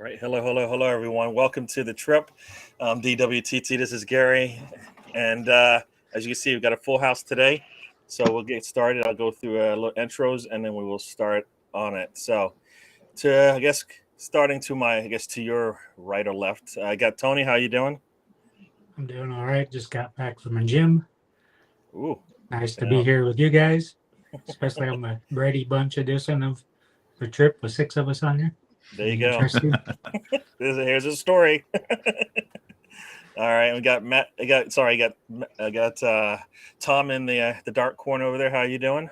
right. Hello, everyone. Welcome to the trip. DWTT. This is Gary, and as you can see, we've got a full house today. So we'll get started. I'll go through little intros, and then we will start on it. So, starting to your right or left, I got Tony. How you doing? I'm doing all right. Just got back from the gym. Ooh, Nice to be here with you guys, especially on the Brady Bunch edition of the trip with 6 of us on here. There you go. Here's a story. All right, we got Matt. I got Tom in the dark corner over there. How you doing?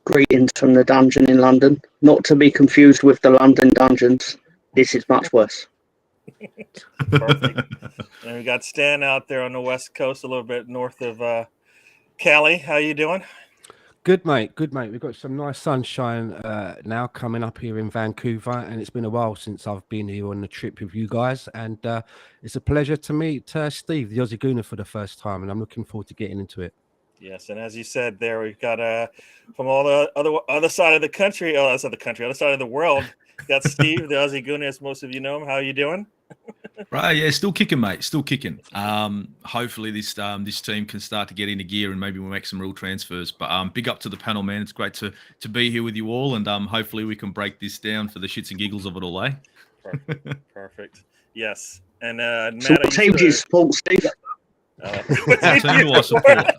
Greetings from the dungeon in London. Not to be confused with the London dungeons. This is much worse. Perfect. And we got Stan out there on the west coast, a little bit north of Cali. How you doing? Good, mate. Good, mate. We've got some nice sunshine now coming up here in Vancouver, and it's been a while since I've been here on the trip with you guys. And it's a pleasure to meet Steve, the Aussie Gooner, for the first time, and I'm looking forward to getting into it. Yes, and as you said there, we've got from all the other side of the country, other side of the world, got Steve, the Aussie Gooner, as most of you know him. How are you doing? Right, yeah, still kicking, mate. Still kicking. Hopefully this team can start to get into gear and maybe we'll make some real transfers. But big up to the panel, man. It's great to be here with you all, and hopefully we can break this down for the shits and giggles of it all, eh? Perfect. Yes. And So Matt, what team do you support, Steve? What team do I support?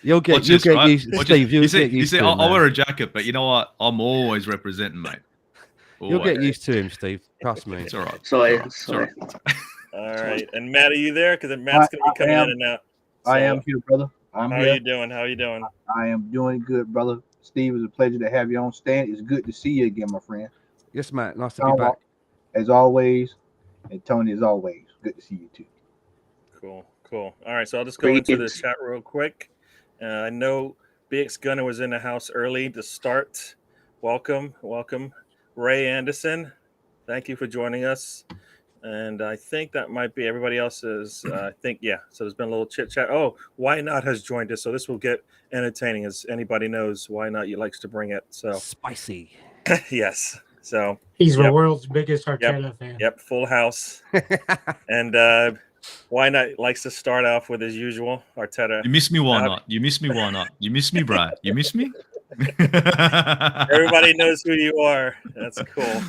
You'll get used, Steve. You see, I'll wear a jacket, but you know what? I'm always representing, mate. Always. You'll get used to him, Steve. Trust me. It's all right. Sorry. All right. And Matt, are you there? Because Matt's going to be coming in and out. So, I am here, brother. How are you doing? I am doing good, brother. Steve, it's a pleasure to have you on stand. It's good to see you again, my friend. Yes, Matt. Nice to be back. As always. And Tony, as always. Good to see you, too. Cool. All right. So I'll just go into the chat real quick. I know BX Gunner was in the house early to start. Welcome. Ray Anderson, thank you for joining us. And I think that might be everybody else's. So there's been a little chit chat. Oh, Why Not has joined us. So this will get entertaining, as anybody knows. Why Not likes to bring it. So spicy. Yes. So he's the world's biggest Arteta fan. Yep. Full house. And Why Not likes to start off with his usual Arteta. You miss me, why not? You miss me, why not? You miss me, Brad. You miss me? Everybody knows who you are. That's cool.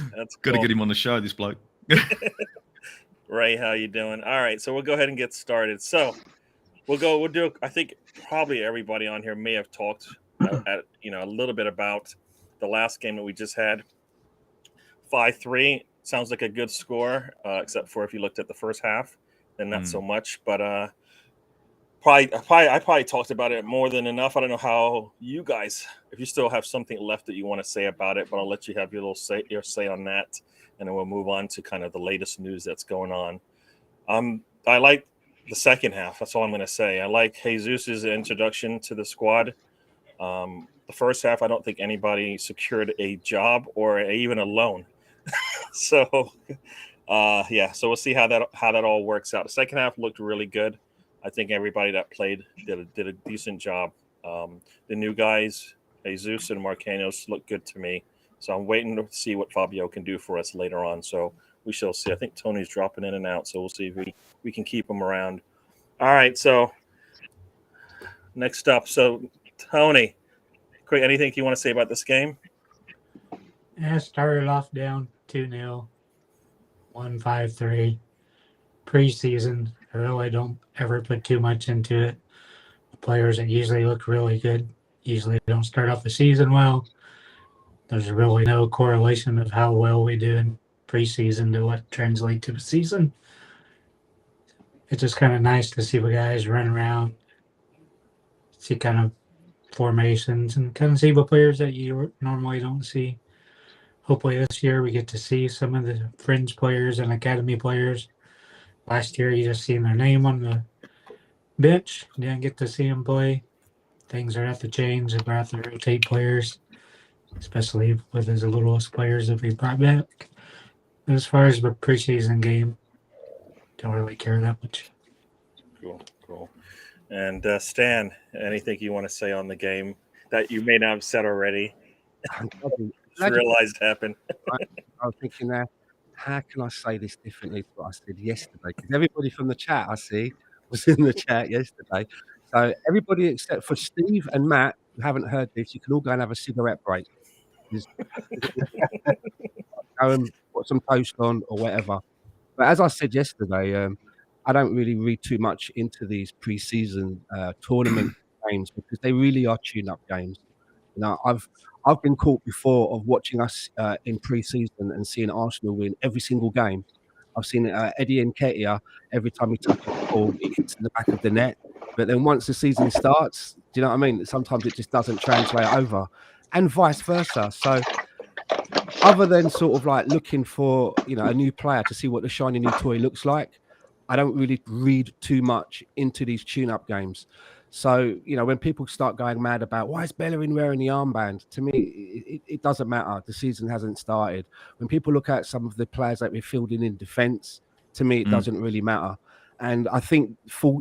Got to get him on the show, this bloke. Ray, how you doing? All right, so we'll go ahead and get started. So we'll do. I think probably everybody on here may have talked a little bit about the last game that we just had. 5-3 sounds like a good score, except for if you looked at the first half, then not so much. But I probably talked about it more than enough. I don't know how you guys, if you still have something left that you want to say about it, but I'll let you have your say on that, and then we'll move on to kind of the latest news that's going on. I like the second half. That's all I'm going to say. I like Jesus's introduction to the squad. The first half, I don't think anybody secured a job or even a loan. So we'll see how that all works out. The second half looked really good. I think everybody that played did a decent job. The new guys, Jesus and Marquinhos, look good to me. So I'm waiting to see what Fabio can do for us later on. So we shall see. I think Tony's dropping in and out, so we'll see if we can keep him around. All right, so next up. So, Tony, quick, anything you want to say about this game? Yeah, started off down 2-0, 1-5-3. Preseason, I really don't ever put too much into it. The players that usually look really good usually don't start off the season well. There's really no correlation of how well we do in preseason to what translates to the season. It's just kind of nice to see the guys run around, see kind of formations, and kind of see the players that you normally don't see. Hopefully this year we get to see some of the fringe players and academy players. Last year you just seen their name on the bench. You didn't get to see them play. Things are at to change. We're at to rotate players, especially with his littlest players that we brought back. As far as the preseason game, don't really care that much. Cool. And Stan, anything you want to say on the game that you may not have said already? Just realized happened. I was thinking now, how can I say this differently to what I said yesterday? Because everybody from the chat I see was in the chat yesterday. So everybody except for Steve and Matt who haven't heard this, you can all go and have a cigarette break. Just go and put some toast on or whatever. But as I said yesterday, I don't really read too much into these pre-season tournament games because they really are tune-up games. You know, I've been caught before of watching us in pre-season and seeing Arsenal win every single game. I've seen Eddie Nketiah, every time he touches the ball, it hits in the back of the net. But then once the season starts, do you know what I mean? Sometimes it just doesn't translate over, and vice versa. So other than sort of like looking for, you know, a new player to see what the shiny new toy looks like, I don't really read too much into these tune-up games. So, you know, when people start going mad about why is Bellerin wearing the armband, to me, it doesn't matter. The season hasn't started. When people look at some of the players that we're fielding in defence, to me, it doesn't really matter. And I think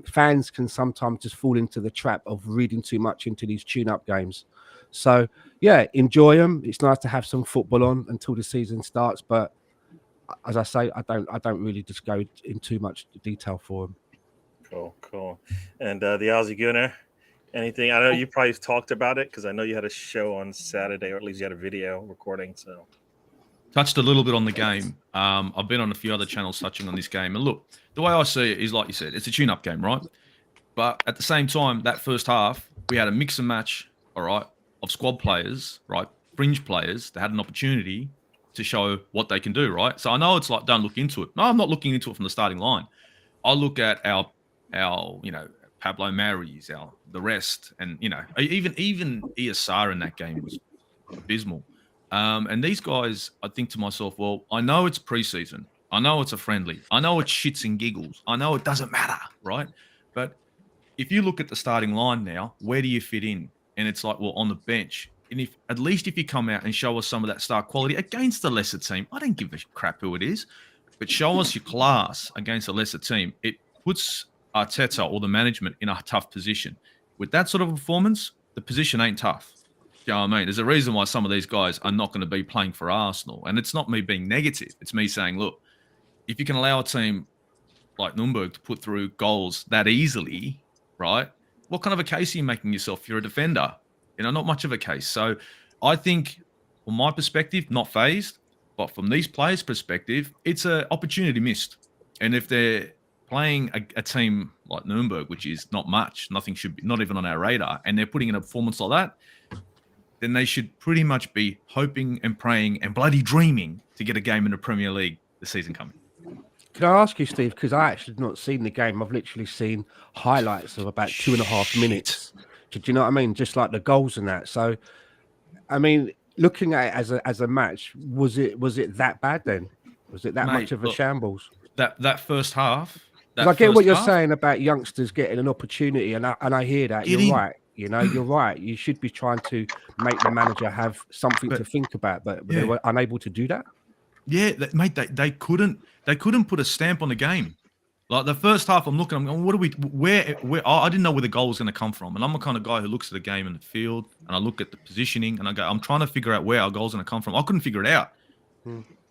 fans can sometimes just fall into the trap of reading too much into these tune-up games. So, yeah, enjoy them. It's nice to have some football on until the season starts. But as I say, I don't really just go in too much detail for them. Cool. And the Aussie Gooner, anything? I know you probably talked about it because I know you had a show on Saturday, or at least you had a video recording. So touched a little bit on the game. I've been on a few other channels touching on this game. And look, the way I see it is, like you said, it's a tune-up game, right? But at the same time, that first half, we had a mix and match, all right, of squad players, right, fringe players that had an opportunity to show what they can do, right? So I know it's like, don't look into it. No, I'm not looking into it from the starting line. I look at our you know, Pablo Mari's, the rest, and you know, even ESR in that game was abysmal. And these guys, I think to myself, well, I know it's preseason, I know it's a friendly, I know it's shits and giggles, I know it doesn't matter, right? But if you look at the starting line now, where do you fit in? And it's like, well, on the bench. And if at least if you come out and show us some of that star quality against the lesser team, I don't give a crap who it is, but show us your class against a lesser team. It puts Arteta or the management in a tough position. With that sort of performance, the position ain't tough. You know what I mean? There's a reason why some of these guys are not going to be playing for Arsenal. And it's not me being negative. It's me saying, look, if you can allow a team like NURNBERG to put through goals that easily, right? What kind of a case are you making yourself? You're a defender. You know, not much of a case. So I think, from my perspective, not phased. But from these players' perspective, it's an opportunity missed. And if they're playing a team like NURNBERG, which is not much, nothing should be, not even on our radar, and they're putting in a performance like that, then they should pretty much be hoping and praying and bloody dreaming to get a game in the Premier League this season coming. Can I ask you, Steve, because I actually not seen the game. I've literally seen highlights of about 2.5 minutes. Do you know what I mean? Just like the goals and that. So, I mean, looking at it as a match, was it that bad then? Was it that much of a shambles? That first half. I get what you're saying about youngsters getting an opportunity, and I hear that. You're right. You know, you're right. You should be trying to make the manager have something to think about, but they were unable to do that. Yeah, mate, they couldn't put a stamp on the game. Like the first half, I'm going, what are we? Where? I didn't know where the goal was going to come from, and I'm the kind of guy who looks at the game in the field, and I look at the positioning, and I go, I'm trying to figure out where our goal's going to come from. I couldn't figure it out.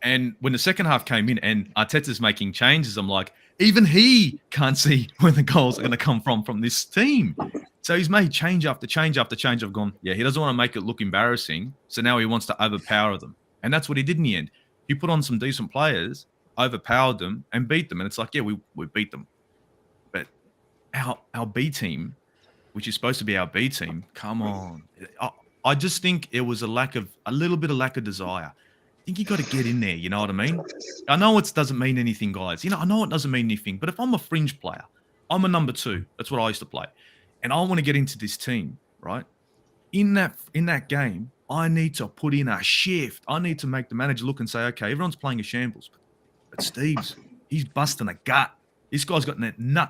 And when the second half came in, and Arteta's making changes, I'm like, even he can't see where the goals are going to come from this team. So he's made change after change after change. I've gone, yeah, he doesn't want to make it look embarrassing, so now he wants to overpower them, and that's what he did in the end. He put on some decent players, overpowered them, and beat them. And it's like, yeah, we beat them. But our B team, which is supposed to be our B team, come on. I just think it was a little bit of lack of desire. I think you got to get in there, you know what I mean? I know it doesn't mean anything, guys. You know, I know it doesn't mean anything. But if I'm a fringe player, I'm a number 2. That's what I used to play. And I want to get into this team, right? In that game, I need to put in a shift. I need to make the manager look and say, okay, everyone's playing a shambles. But Steve's, he's busting a gut. This guy's got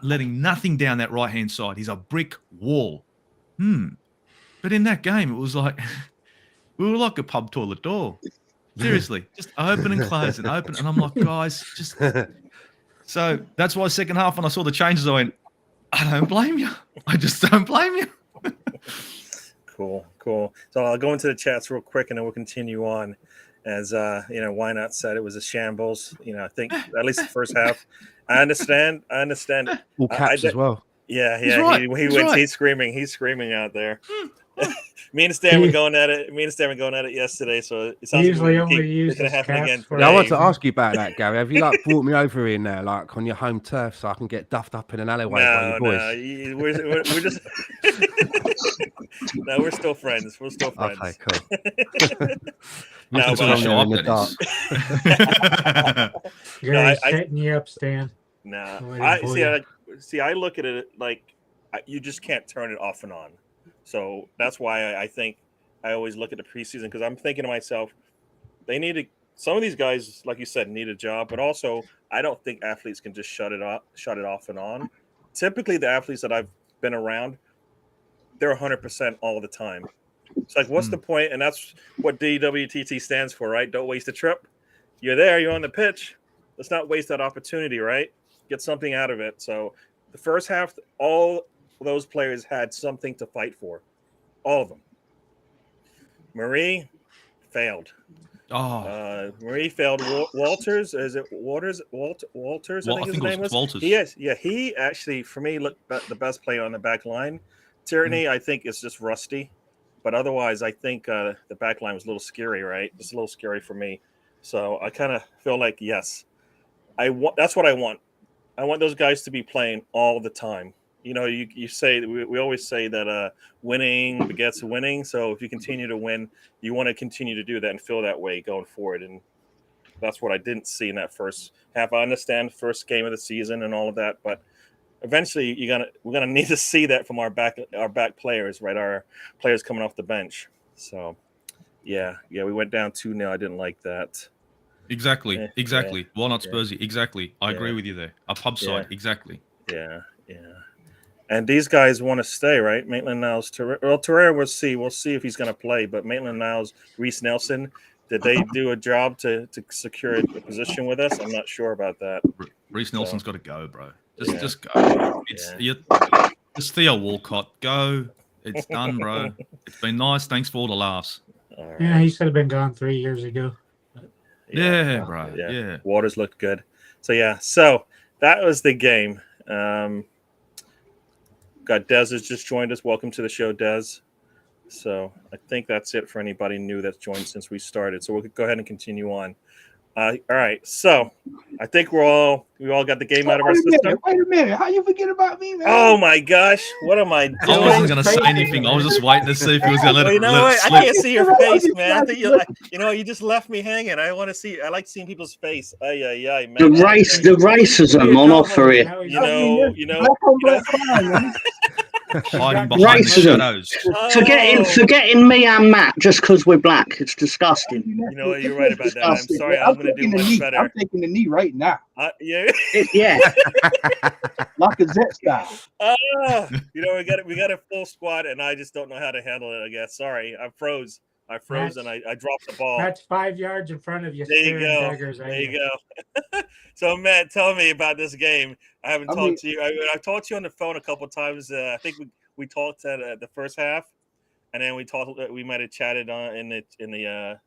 letting nothing down that right-hand side. He's a brick wall. But in that game, it was like, we were like a pub toilet door. Seriously, just open and close and open. And I'm like, guys, just... So that's why second half, when I saw the changes, I went, I don't blame you. I just don't blame you. Cool. So I'll go into the chats real quick, and then we'll continue on. As Why Not said it was a shambles. I think at least the first half. I understand. All caps as well. Yeah. He's right. He He's wins. right. He's screaming out there. Me and Stan were going at it yesterday, so it sounds Usually like only it's going to happen caps again for Yeah, I want to today. ask you about that, Gary. Have you brought me over in there, on your home turf, so I can get duffed up in an alleyway by your boys? No, we're just no, we're still friends. Okay, cool. No, That's but what I- show up, in the that is. Gary's I- setting you up, Stan. Nah, Waiting I for see. you. I look at it like you just can't turn it off and on. So that's why I think I always look at the preseason, because I'm thinking to myself, some of these guys, like you said, need a job, but also I don't think athletes can just shut it off and on. Typically, the athletes that I've been around, they're 100% all the time. It's like, what's the point? And that's what DWTT stands for, right? Don't waste a trip. You're there, you're on the pitch. Let's not waste that opportunity, right? Get something out of it. So the first half, all those players had something to fight for. All of them. Marie failed. Marie failed. Walters, is it Walters? Walters, I think his name was. Walters. He actually, for me, looked the best player on the back line. Tierney, I think, is just rusty. But otherwise, I think the back line was a little scary, right? It's a little scary for me. So I kind of feel like, yes, that's what I want. I want those guys to be playing all the time. You say, we always say that winning begets winning. So if you continue to win, you want to continue to do that and feel that way going forward. And that's what I didn't see in that first half. I understand first game of the season and all of that, but eventually we're gonna need to see that from our back players, right? Our players coming off the bench. So yeah, we went down 2-0. I didn't like that. Exactly. Why not Yeah. Spursy? Exactly. I agree with you there. A pub side. Exactly. Yeah. And these guys want to stay, right? Maitland-Niles, Torreira, we'll see. We'll see if he's going to play. But Maitland-Niles, Reese Nelson, did they do a job to secure a position with us? I'm not sure about that. Reese Nelson's got to go, bro. Just go. It's Theo Walcott. Go. It's done, bro. It's been nice. Thanks for all the laughs. All right. Yeah, he should have been gone 3 years ago. Yeah, bro. Yeah. Waters looked good. So that was the game. Got Dez has just joined us. Welcome to the show, Dez. So I think that's it for anybody new that's joined since we started. So we'll go ahead and continue on. All right. So I think we all got the game out of our system. Wait a minute. How you forget about me, man? Oh my gosh. What am I doing? I wasn't going to say anything. I was just waiting to see if he was going to let it You know what? I slip. can't see your face, man. I think you just left me hanging. I want to see. I like seeing people's face. Man. The racism on offer here. Black on black crime, man. Hiding behind the Racism. shadows. Forgetting me and Matt just because we're black. It's disgusting. You know what? You're right about that. I'm sorry. I'm going to do much better. I'm taking the knee right now. Yeah. Yeah. Lacazette style. We got a full squad, and I just don't know how to handle it. I guess. Sorry, I froze. And I dropped the ball. That's 5 yards in front of you. There you go. There you go. So, Matt, tell me about this game. I haven't talked to you. I've talked to you on the phone a couple of times. I think we talked at the first half, and then we might have chatted in the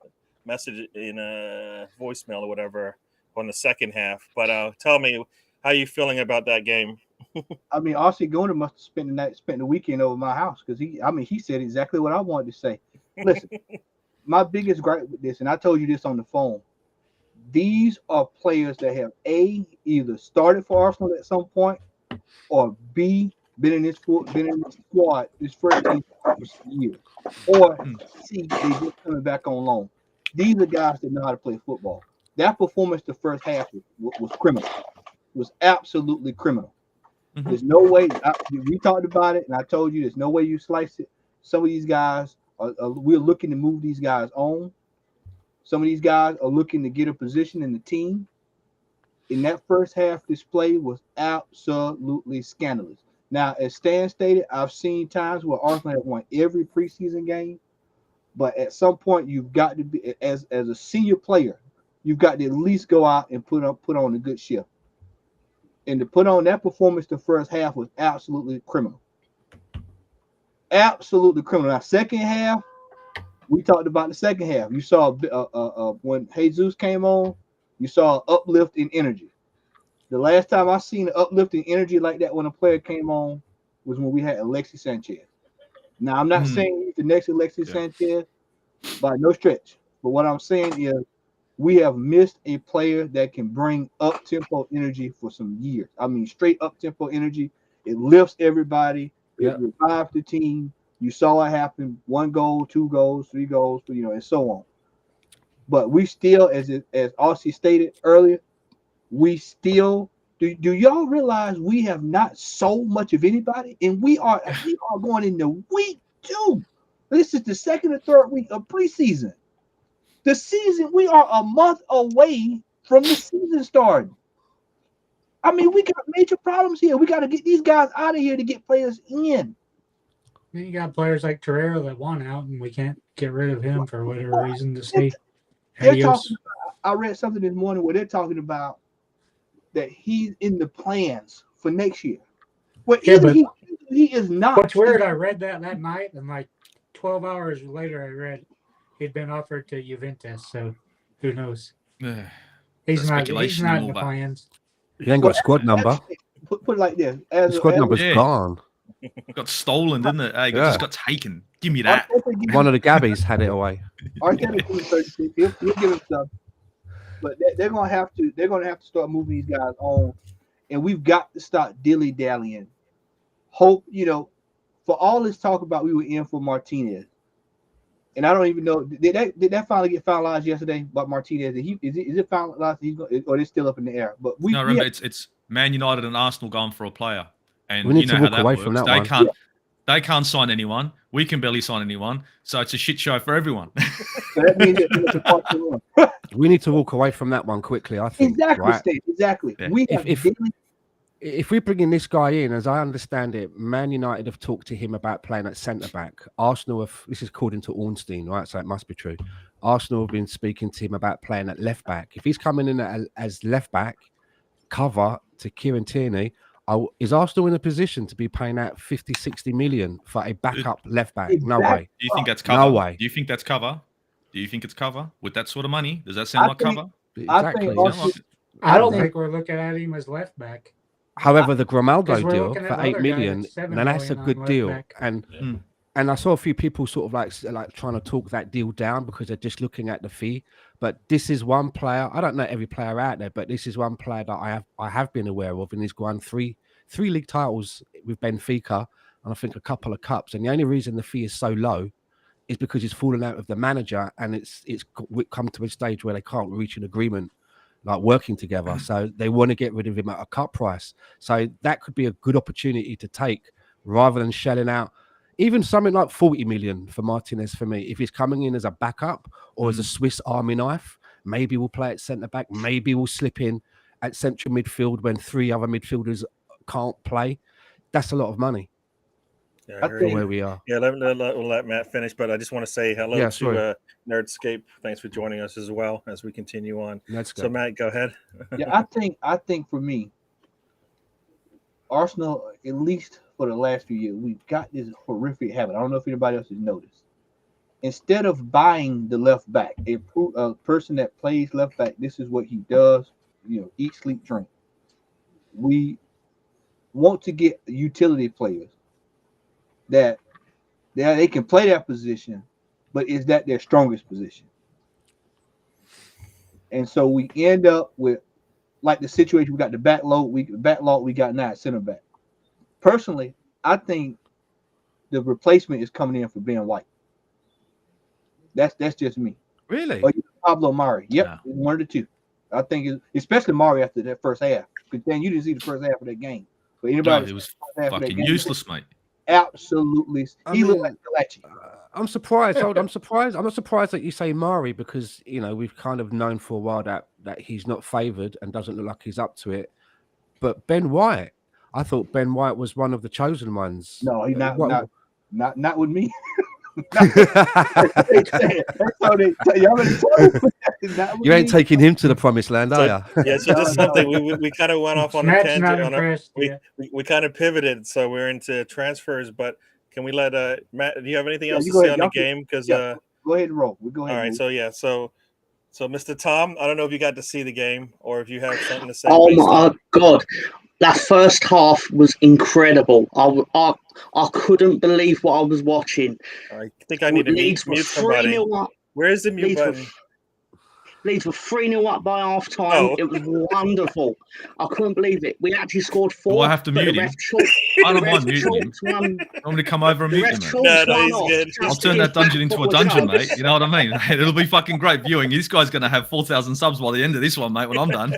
message in a voicemail or whatever on the second half. But tell me, how you feeling about that game? Aussie Gooner must have spent the weekend over my house because he said exactly what I wanted to say. Listen, my biggest gripe with this, and I told you this on the phone, these are players that have either started for Arsenal at some point, or B, been in this squad, this first team for years, or C, they just coming back on loan. These are guys that know how to play football. That performance the first half was criminal. It was absolutely criminal. Mm-hmm. There's no way. We talked about it, and I told you there's no way you slice it. Some of these guys we're looking to move these guys on. Some of these guys are looking to get a position in the team. In that first half display was absolutely scandalous. Now, as Stan stated, I've seen times where Arsenal have won every preseason game, but at some point you've got to be, as a senior player, you've got to at least go out and put on a good shift. And to put on that performance the first half was absolutely criminal. absolutely criminal. Now, second half, we talked about the second half. You saw when Jesus came on, you saw uplift in energy. The last time I seen an uplift in energy like that when a player came on was when we had Alexis Sanchez. Now, I'm not saying he's the next Alexis Sanchez by no stretch, but what I'm saying is we have missed a player that can bring up-tempo energy for some years. I mean, straight up-tempo energy. It lifts everybody. It revives the team. You saw it happen. 1 goal, 2 goals, 3 goals, and so on. But we still, as Aussie stated earlier, we still do y'all realize we have not so much of anybody, and we are going into week 2. This is the second or third week of preseason. The season, we are a month away from the season starting. I mean, we got major problems here. We got to get these guys out of here to get players in. You got players like Torreira that want out, and we can't get rid of him for whatever reason to say adios. I read something this morning where they're talking about that he's in the plans for next year. Well, but he is not. What's weird, I read that night, and like 12 hours later, I read he'd been offered to Juventus. So who knows? He's not in the plans. He ain't got a squad number. Put it like this: the squad number's gone. Got stolen, didn't it? Hey, just got taken. Give me that. One of the Gabbies had it away. He'll give him stuff, but they're gonna have to start moving these guys on, and we've got to start dilly dallying. Hope for all this talk about we were in for Martinez, and I don't even know did that finally get finalized yesterday about Martinez? Is it finalized? Or it's still up in the air? But remember it's Man United and Arsenal going for a player. And we need to walk away from that one. They can't sign anyone. We can barely sign anyone. So it's a shit show for everyone. So that means we need to walk away from that one quickly, I think. Exactly, right? Steve, exactly. Yeah. If we're bringing this guy in, as I understand it, Man United have talked to him about playing at centre-back. Arsenal have, this is according to Ornstein, right? So it must be true. Arsenal have been speaking to him about playing at left-back. If he's coming in as left-back, cover to Kieran Tierney, is Arsenal in a position to be paying out 50, 60 million for a backup left back? No way. Do you think that's cover? No way. Do you think that's cover? Do you think it's cover with that sort of money? Does that sound like cover? Exactly. I don't think we're looking at him as left back. However, the Grimaldo deal for 8 million, now that's a good deal. And I saw a few people sort of like trying to talk that deal down because they're just looking at the fee. But this is one player. I don't know every player out there, but this is one player that I have been aware of, and he's won three league titles with Benfica, and I think a couple of cups. And the only reason the fee is so low is because he's fallen out with the manager, and it's come to a stage where they can't reach an agreement, like working together. So they want to get rid of him at a cut price. So that could be a good opportunity to take rather than shelling out even something like 40 million for Martinez. For me, if he's coming in as a backup or as a Swiss Army knife, maybe we'll play at centre back. Maybe we'll slip in at central midfield when 3 other midfielders can't play. That's a lot of money. Yeah, where we are. Yeah, we'll let Matt finish, but I just want to say hello to Nerdscape. Thanks for joining us as well as we continue on. So Matt, go ahead. Yeah, I think for me, Arsenal, at least for the last few years, we've got this horrific habit. I don't know if anybody else has noticed. Instead of buying the left back, a person that plays left back, this is what he does, eat, sleep, drink. We want to get utility players that they can play that position, but is that their strongest position? And so we end up with like the situation we got the backlog we got now at center back. Personally, I think the replacement is coming in for Ben White. That's just me. Really? Or Pablo Mari. Yep, one of the two. I think especially Mari after that first half. Because then you didn't see the first half of that game. But anybody, it was fucking useless, mate. Absolutely. He looked like Kalachi. I'm surprised. I'm surprised. I'm not surprised that you say Mari because we've kind of known for a while that he's not favoured and doesn't look like he's up to it. But Ben White, I thought Ben White was one of the chosen ones. No, he's not with me. You ain't taking him to the promised land, are you? Yeah, so just something we kind of went off on a tangent. We kind of pivoted, so we're into transfers, but Can we let Matt? Do you have anything Yeah, else you to go say ahead. on the Y'all can- game? Because yeah. Go ahead and roll. We go all ahead. right, and so yeah, so Mr. Tom, I don't know if you got to see the game or if you have something to say. Oh based my on- God. That first half was incredible. I couldn't believe what I was watching. I think I need to Leeds were mute somebody. 3-0 up. Where is the mute button? Leeds were 3-0 up by half time. Oh. It was wonderful. I couldn't believe it. We actually scored 4. Do I have to but mute the him? ref chalked- I don't the mind ref muting him. chalked one- Want me to come over and the mute ref you, mate? chalked No, one he's off good. just I'll to turn his that dungeon back into a foot was dungeon, out. mate. You know what I mean? It'll be fucking great viewing. This guy's going to have 4,000 subs by the end of this one, mate, when I'm done.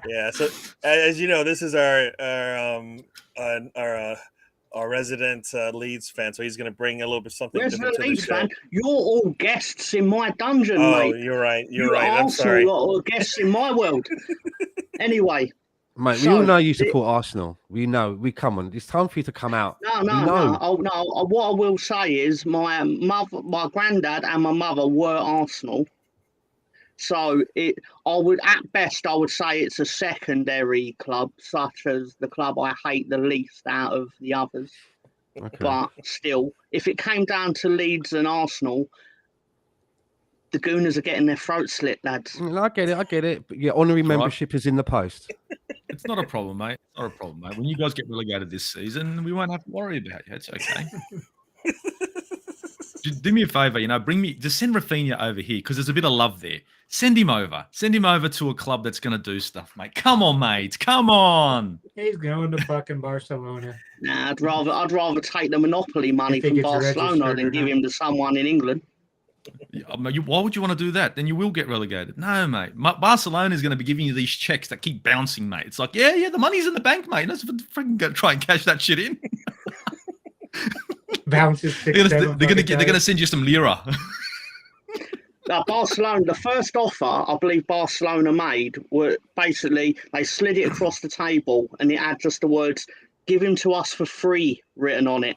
Yeah. So as you know, this is our resident Leeds fan, so he's going to bring a little bit something different Resident to the Leeds show. fan, you're all guests in my dungeon, Oh, mate. you're right. You're You right. I'm Arsenal sorry. lot are guests in my world. Anyway, Mate, we So, all know you support Arsenal. We know. We come on. It's time for you to come out. no. We know. Oh, no. What I will say is my mother, my granddad, and my mother were Arsenal. So I would, at best, I would say it's a secondary club, such as the club I hate the least out of the others. Okay. But still, if it came down to Leeds and Arsenal, the Gooners are getting their throats slit, lads. I get it. But yeah, honorary It's all right. membership is in the post. It's not a problem, mate. It's not a problem, mate. When you guys get relegated this season, we won't have to worry about you. It's okay. Just do me a favor, just send Rafinha over here because there's a bit of love there. Send him over. Send him over to a club that's going to do stuff, mate. Come on, mate. Come on. He's going to fucking Barcelona. Nah, I'd rather take the monopoly money If he from gets Barcelona registered than or give not. him to someone in England. Why would you want to do that? Then you will get relegated. No, mate. Barcelona is going to be giving you these checks that keep bouncing, mate. It's like, yeah, the money's in the bank, mate. Let's freaking go try and cash that shit in. Bounces They're gonna send you some lira. Barcelona, the first offer I believe Barcelona made were basically they slid it across the table and it had just the words "Give him to us for free" written on it.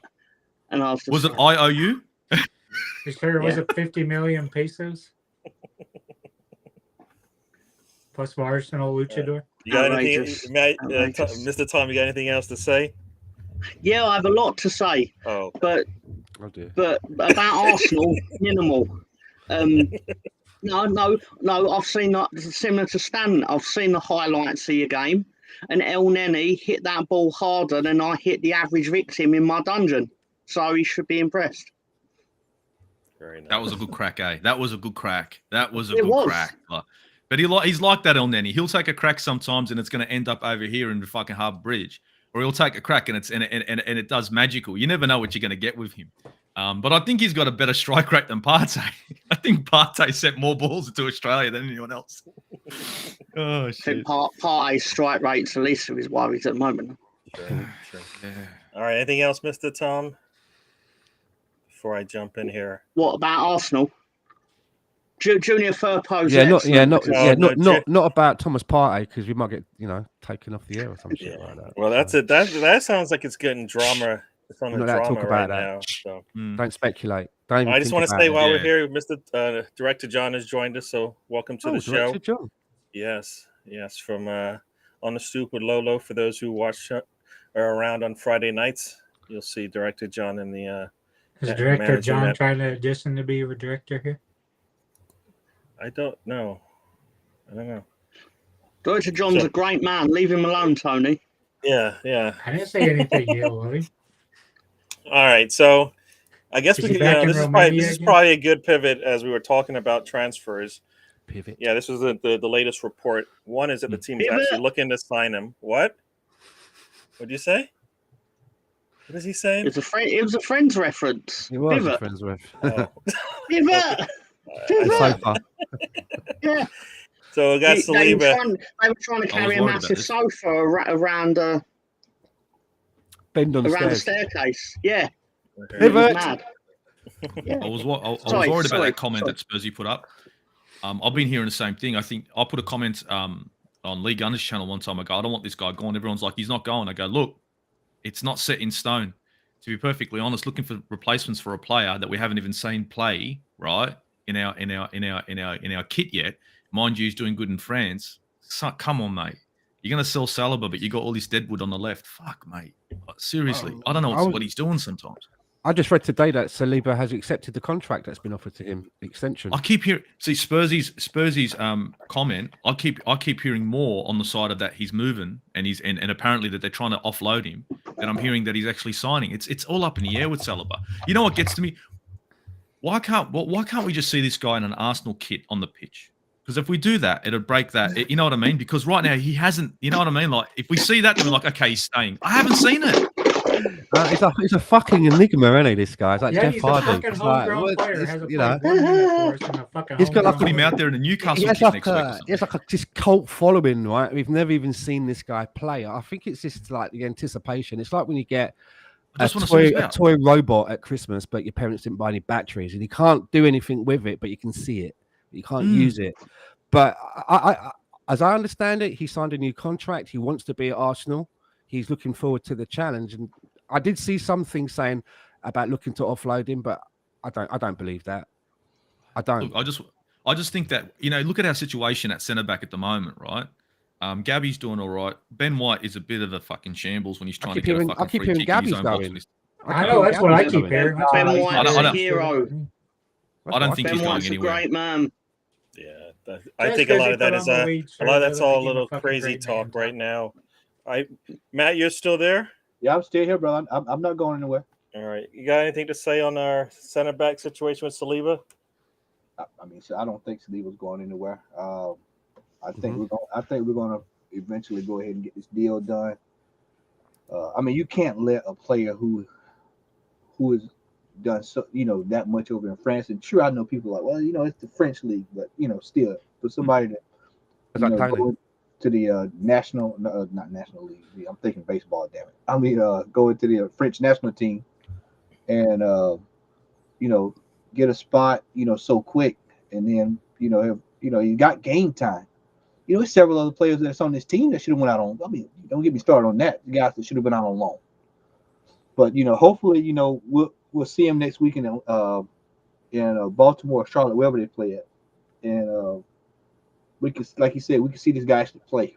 And I was just Was it like, IOU? You sure it was it 50 million pesos? Plus Arsenal luchador. You got Outrageous. anything, Matt, Outrageous. Mr. Tom? You got anything else to say? Yeah, I have a lot to say, Oh, but Oh dear. about Arsenal, minimal. No. I've seen that similar to Stan. I've seen the highlights of your game, and El Neni hit that ball harder than I hit the average victim in my dungeon. So he should be impressed. very nice. That was a good crack, eh? That was a good crack. That was a It good was. crack. But he's like that, El Neni. He'll take a crack sometimes, and it's going to end up over here in the fucking Harbour Bridge, or he'll take a crack and it does magical. You never know what you're going to get with him. But I think he's got a better strike rate than Partey. I think Partey sent more balls into Australia than anyone else. Oh I shit! think Partey's strike rate's the least of his worries at the moment. Sure. Yeah. All right. Anything else, Mr. Tom? Before I jump in here. What about Arsenal? Junior Firpo's Not about Thomas Partey because we might get taken off the air or some shit like that. Well, that's it. That sounds like it's getting drama. It's on the We're not allowed to drama talk right about that. now. So Don't speculate. Don't even I just think want to about say it. while we're Yeah. here, Mr. Director John has joined us. So welcome to the show. Director John. Yes, from On the Stoop with Lolo. For those who watch are around on Friday nights, you'll see Director John in the. Is Yeah, Director managing John that. trying to audition to be your director here? I don't know. Director John's a great man. Leave him alone, Tony. Yeah. I didn't say anything ill, Willie. All right, so I guess Is we he can. back in This is Romania again? probably a good pivot as we were talking about transfers. Pivot. Yeah, this was the latest report. One is that the team's Pivot. actually looking to sign him. What? What'd you say? What is he saying? It was a Friends reference. He was Pivot. friends with. Oh. Pivot. And Pivot. sofa. Yeah. So we got They were Saliba. trying to I carry was a worried massive about this. sofa around Bend on the the stairs. staircase. Yeah. It was Pivot. mad. I was worried Sorry, about sorry, that comment that Spursy put up. I've been hearing the same thing. I think I put a comment on Lee Gunner's channel one time ago. I don't want this guy going. Everyone's like, he's not going. I go, look, it's not set in stone. To be perfectly honest, looking for replacements for a player that we haven't even seen play right in our kit yet. Mind you, he's doing good in France. So, come on, mate. You're going to sell Saliba, but you got all this deadwood on the left. Fuck, mate. Seriously, I don't know what he's doing sometimes. I just read today that Saliba has accepted the contract that's been offered to him, extension. I keep hearing, see Spursy's comment. I keep hearing more on the side of that he's moving and apparently that they're trying to offload him. And I'm hearing that he's actually signing. It's all up in the air with Saliba. You know what gets to me? Why can't we just see this guy in an Arsenal kit on the pitch? Because if we do that, it'll break that. You know what I mean? Because right now he hasn't. You know what I mean? Like if we see that, then we're like, okay, he's staying. I haven't seen it. He's a fucking enigma, isn't he? This guy. It's like Yeah, Jeff he's Hardy. a fucking It's like, homegrown what- player. it's- Hasn't you played know, 1 minute for us in a fucking He's got like Put him homegrown out there in a Newcastle he has kit like next week. Or something. he has like this cult following, right? We've never even seen this guy play. I think it's just like the anticipation. It's like when you get I a just want to see his toy, a mouth. toy robot at Christmas, but your parents didn't buy any batteries, and you can't do anything with it, but you can see it. You can't use it. But I, as I understand it, he signed a new contract. He wants to be at Arsenal. He's looking forward to the challenge. And I did see something saying about looking to offload him, but I don't believe that. I don't. Look, I just think that, you know, look at our situation at centre back at the moment, right? Gabby's doing all right. Ben White is a bit of a fucking shambles when he's trying to get a fucking I keep free hearing kick in his Gabby's own box. going. with his- I know, that's what I keep going. hearing. Ben That's White's what a I keep hero. hearing. I don't think Ben he's going White's a anywhere. great man. Yeah, I think a lot of that is a lot of that's all a little crazy talk right now. Matt, you're still there? Yeah, I'm still here, brother. I'm not going anywhere. All right. You got anything to say on our center back situation with Saliba? I mean, so I don't think Saliba's going anywhere. I think we're going to eventually go ahead and get this deal done. I mean, you can't let a player who has done so, that much over in France. And sure, I know people are like, well, it's the French league, but still, for somebody that go to the not national league. I'm thinking baseball, damn it. I mean, go into the French national team and get a spot, so quick, and then you got game time. There's several other players that's on this team that should have went out on. I mean, don't get me started on that. The guys that should have been out on loan. But hopefully, we'll see him next week in Baltimore, Charlotte, wherever they play at, and we could, like you said, we can see this guy actually play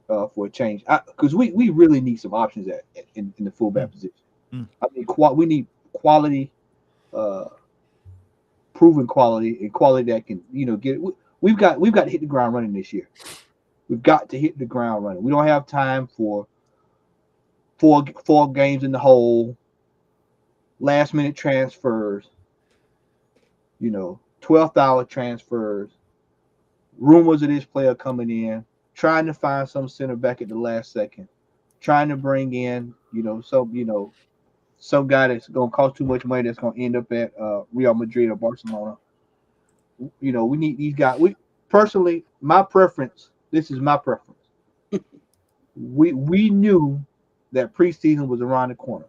for a change. Because we really need some options in the fullback position. I mean, we need quality, proven quality, and quality that can get. We've got to hit the ground running this year. We've got to hit the ground running. We don't have time for four games in the hole, last minute transfers, 12th hour transfers, rumors of this player coming in, trying to find some center back at the last second, trying to bring in, some guy that's going to cost too much money that's going to end up at Real Madrid or Barcelona. We need these guys. Personally, my preference, this is my preference. We knew that preseason was around the corner.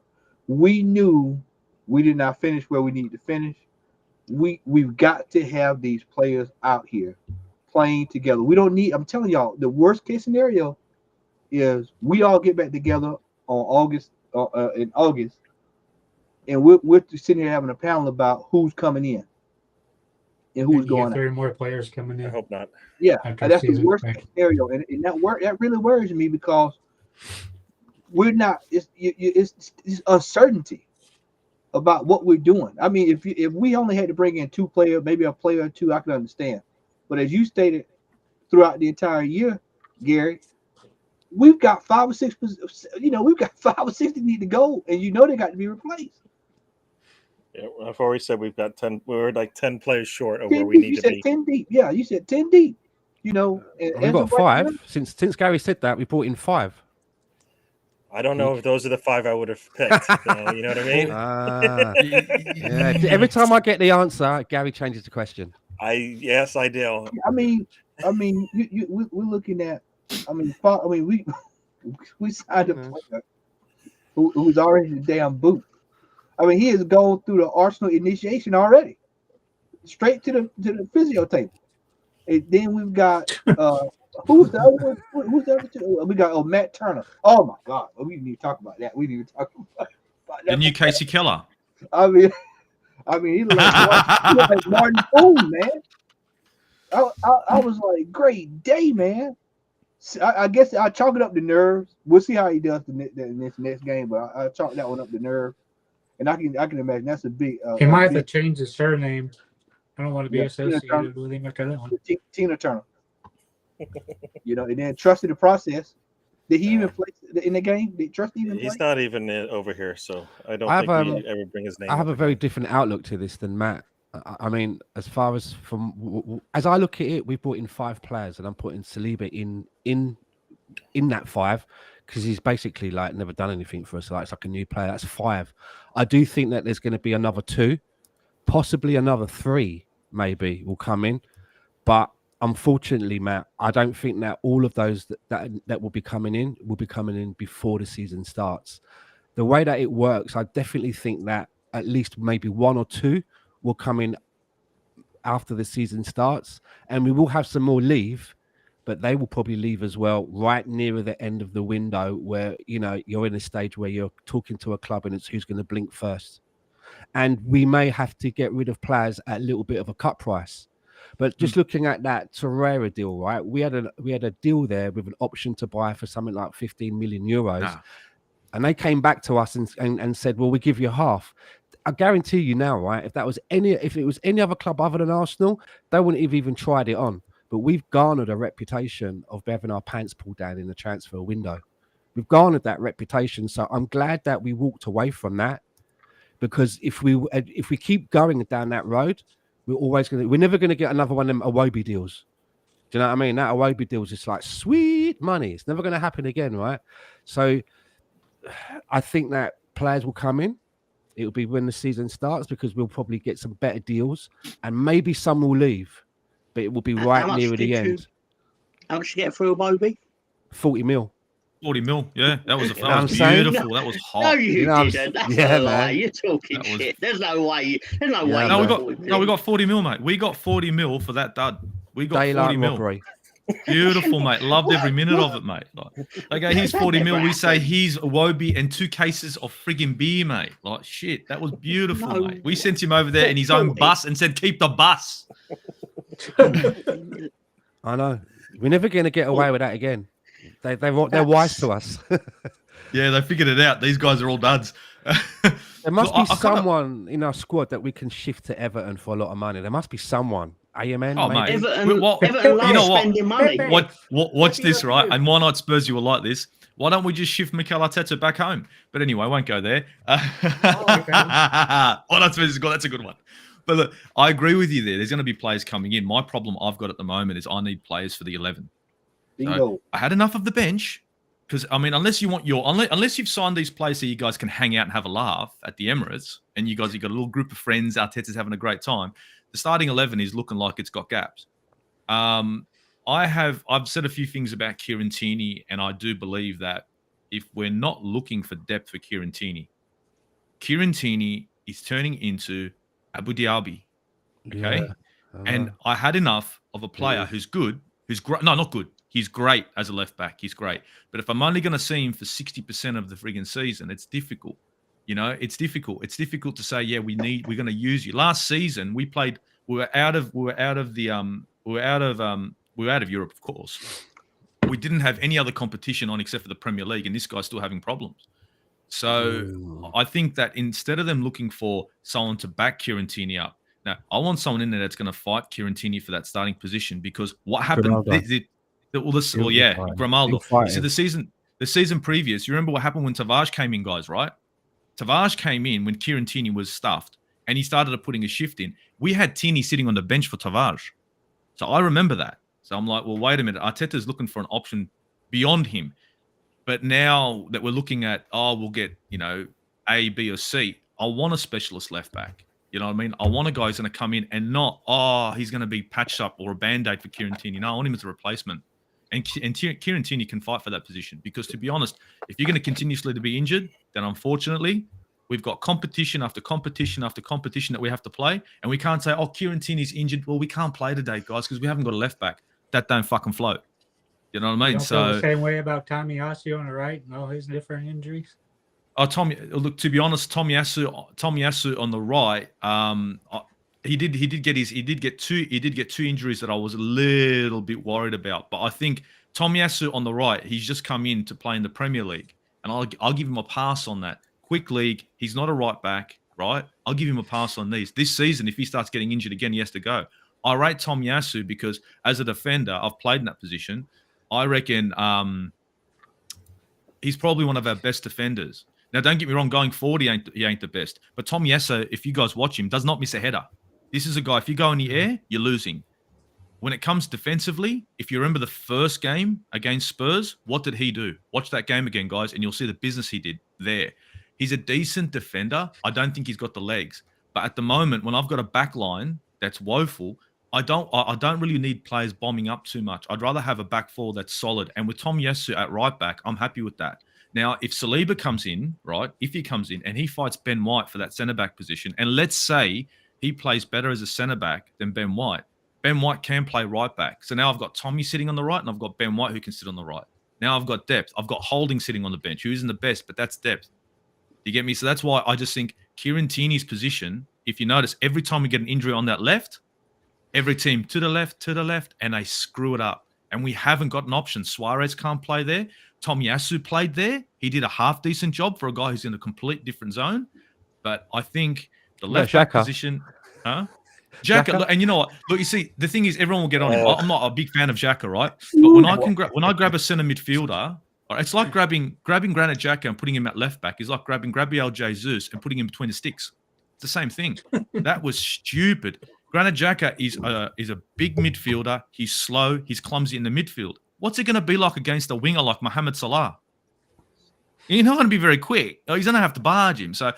We knew we did not finish where we need to finish. We've got to have these players out here playing together. We don't need, I'm telling y'all, the worst case scenario is we all get back together on in August, and we're sitting here having a panel about who's coming in and who's going out. 3 more players coming I in. hope not. Yeah, After that's the season worst break. case scenario, and that really worries me because we're not. It's uncertainty about what we're doing. I mean, if we only had to bring in 2 players, maybe a player or 2, I could understand. But as you stated throughout the entire year, Gary, we've got 5 or 6. We've got 5 or 6 that need to go, and they got to be replaced. Yeah, I've already said we've got 10. We're like 10 players short of 10 where we deep. need You to said be. 10 deep. Yeah, you said 10 deep. And We've got 5 since Gary said that. We brought in 5. I don't know if those are the 5 I would have picked. So, you know what I mean? Yeah. Every time I get the answer, Gary changes the question. Yes, I do. I mean, we're looking at. We signed a player who's already the damn boot. I mean, he has gone through the Arsenal initiation already, straight to the physio table. And then we've got who's the other one? Who's the other 2? We got Matt Turner. Oh my God, we didn't even talk about that. We didn't even talk about that. The new Casey Keller. I mean, he looked like Martin Boone, man. I was like, great day, man. I guess I chalk it up to nerves. We'll see how he does this next game, but I chalk that one up to nerve. And I can imagine that's a big. He might have to change his surname. I don't want to be Yeah, associated with him after that one. Tina Turner. And then trusted the process. Did he even play in the game? Did Trusty even play? He's not even over here, so I don't think we ever bring his name. I have up a very again. different outlook to this than Matt. I mean, as far as as I look at it, we brought in 5 players, and I'm putting Saliba in that 5 because he's basically like never done anything for us. Like it's like a new player. That's 5. I do think that there's going to be another 2, possibly another 3, maybe will come in, but unfortunately, Matt, I don't think that all of those that will be coming in before the season starts. The way that it works, I definitely think that at least maybe 1 or 2 will come in after the season starts, and we will have some more leave, but they will probably leave as well right nearer the end of the window where, you're in a stage where you're talking to a club and it's who's going to blink first. And we may have to get rid of players at a little bit of a cut price. But just looking at that Torreira deal, right? We had a deal there with an option to buy for something like 15 million euros. And they came back to us and said, well, we give you half. I guarantee you now, right? If it was any other club other than Arsenal, they wouldn't have even tried it on. But we've garnered a reputation of having our pants pulled down in the transfer window. We've garnered that reputation. So I'm glad that we walked away from that, because if we keep going down that road, we're never going to get another one of them Iwobi deals. Do you know what I mean? That Iwobi deal is just like sweet money. It's never going to happen again, right? So I think that players will come in. It'll be when the season starts, because we'll probably get some better deals, and maybe some will leave, but it will be right near the end. How much did you get through Iwobi? 40 mil. 40 mil, yeah. That was beautiful. No, that was hot. No, you didn't. That's a lie. You're talking shit. There's no way. No, we got 40 mil, mate. We got 40 mil for that dud. We got Daylight 40 mil. robbery. Beautiful, mate. Loved every minute of it, mate. Okay, here's 40 mil. We say he's Iwobi and 2 cases of friggin' beer, mate. Like, shit, that was beautiful, mate. We sent him over there in his own bus and said, keep the bus. I know. We're never going to get away with that again. They're wise to us. Yeah, they figured it out. These guys are all duds. There must be someone in our squad that we can shift to Everton for a lot of money. There must be someone. AMN. Oh, maybe? mate. Everton You know what? spending money. Watch this, right? And why not Spurs? You will like this. Why don't we just shift Mikel Arteta back home? But anyway, I won't go there. Why not Spurs? That's a good one. But look, I agree with you there. There's going to be players coming in. My problem I've got at the moment is I need players for the 11. So I had enough of the bench, because I mean, unless you've signed these players so you guys can hang out and have a laugh at the Emirates, and you've got a little group of friends, Arteta's having a great time. The starting 11 is looking like it's got gaps. I've said a few things about Kieran Tierney, and I do believe that if we're not looking for depth for Kieran Tierney is turning into Abu Dhabi. Okay. Yeah. And I had enough of a player who's good, who's great. No, not good. He's great as a left back. He's great. But if I'm only going to see him for 60% of the friggin' season, it's difficult. It's difficult. It's difficult to say, yeah, we're going to use you. Last season, we were out of Europe, of course. We didn't have any other competition on except for the Premier League, and this guy's still having problems. So I think that instead of them looking for someone to back Kieran Tierney up, now I want someone in there that's going to fight Kieran Tierney for that starting position, because what happened? Grimaldo. You see, the season previous, you remember what happened when Tavares came in, guys, right? Tavares came in when Kieran Tierney was stuffed, and he started putting a shift in. We had Tierney sitting on the bench for Tavares. So I remember that. So I'm like, well, wait a minute. Arteta's looking for an option beyond him. But now that we're looking at, we'll get, A, B, or C, I want a specialist left back. You know what I mean? I want a guy who's going to come in and not, he's going to be patched up or a Band-Aid for Kieran Tierney. No, I want him as a replacement. And Kieran Tierney can fight for that position, because, to be honest, if you're going to continuously to be injured, then unfortunately, we've got competition after competition after competition that we have to play. And we can't say, Kieran Tierney's injured. Well, we can't play today, guys, because we haven't got a left back. That don't fucking float. You know what I mean? You don't feel the same way about Tomiyasu on the right and all his different injuries? To be honest, Tomiyasu on the right, he did get two injuries that I was a little bit worried about. But I think Tomiyasu on the right, he's just come in to play in the Premier League, and I'll give him a pass on that. Quick league, he's not a right back, right? I'll give him a pass on these. This season, if he starts getting injured again, he has to go. I rate Tomiyasu because as a defender, I've played in that position. I reckon he's probably one of our best defenders. Now, don't get me wrong, going forward, he ain't the best. But Tomiyasu, if you guys watch him, does not miss a header. This is a guy, if you go in the air, you're losing. When it comes defensively, if you remember the first game against Spurs, what did he do? Watch that game again, guys, and you'll see the business he did there. He's a decent defender. I don't think he's got the legs. But at the moment, when I've got a back line that's woeful, I don't really need players bombing up too much. I'd rather have a back four that's solid. And with Tomiyasu at right back, I'm happy with that. Now, if Saliba comes in, right, if he comes in and he fights Ben White for that centre-back position, and let's say he plays better as a centre-back than Ben White can play right back. So now I've got Tommy sitting on the right and I've got Ben White who can sit on the right. Now I've got depth. I've got Holding sitting on the bench, who isn't the best, but that's depth. You get me? So that's why I just think Kieran Tierney's position, if you notice, every time we get an injury on that left, every team to the left, and they screw it up. And we haven't got an option. Suarez can't play there. Tomiyasu played there. He did a half-decent job for a guy who's in a complete different zone. But I think the left-back position... Huh? Xhaka, and you know what? Look, you see, the thing is, everyone will get on him. I'm not a big fan of Xhaka, right? But when I grab a centre midfielder, it's like grabbing Granit Xhaka and putting him at left back. It's like grabbing Gabriel Jesus and putting him between the sticks. It's the same thing. That was stupid. Granit Xhaka is a big midfielder. He's slow. He's clumsy in the midfield. What's it going to be like against a winger like Mohamed Salah? He's not going to be very quick. He's going to have to barge him. So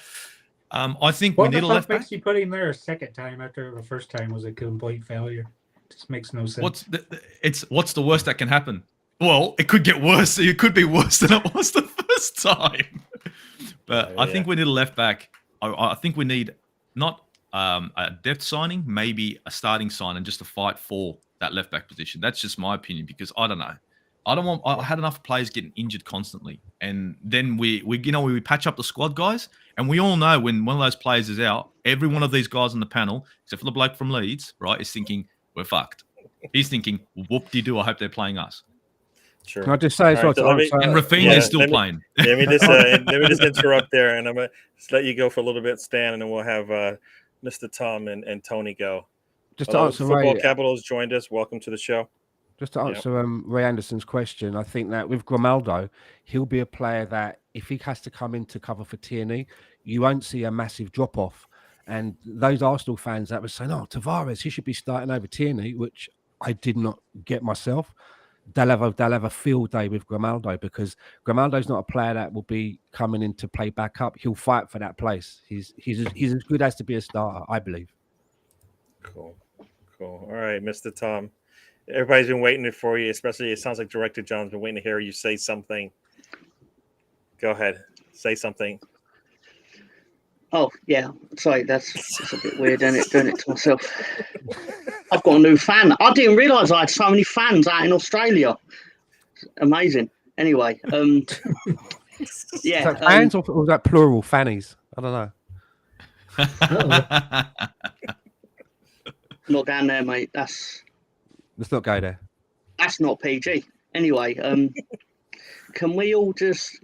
I think we need a left back. What makes you put him there a second time after the first time was a complete failure? It just makes no sense. What's the worst that can happen? Well, it could get worse. It could be worse than it was the first time. But I think we need a left back. I think we need not a depth signing, maybe a starting signing just to fight for that left back position. That's just my opinion because I don't know. I had enough players getting injured constantly, and then we patch up the squad, guys, and we all know when one of those players is out, every one of these guys on the panel, except for the bloke from Leeds, right, is thinking we're fucked. He's thinking, whoop-de-doo, I hope they're playing us. Sure. Can I just say, and Rafinha's still playing. Let me just interrupt there, and I'm gonna just let you go for a little bit, Stan, and then we'll have Mr. Tom and Tony go. Just to answer Football Capitals joined us. Welcome to the show. Just to answer Ray Anderson's question, I think that with Grimaldo, he'll be a player that if he has to come in to cover for Tierney, you won't see a massive drop-off. And those Arsenal fans that were saying, oh, Tavares, he should be starting over Tierney, which I did not get myself. They'll have a field day with Grimaldo because Grimaldo's not a player that will be coming in to play back up. He'll fight for that place. He's as good as to be a starter, I believe. Cool. All right, Mr. Tom. Everybody's been waiting for you, especially it sounds like Director John's been waiting to hear you say something. Go ahead. Say something. Oh, yeah. Sorry, that's a bit weird, isn't it? Doing it to myself. I've got a new fan. I didn't realise I had so many fans out in Australia. Amazing. Anyway, yeah. Is that fans or was that plural fannies? I don't know. Not down there, mate. Let's not go there. That's not PG. Anyway, can we all just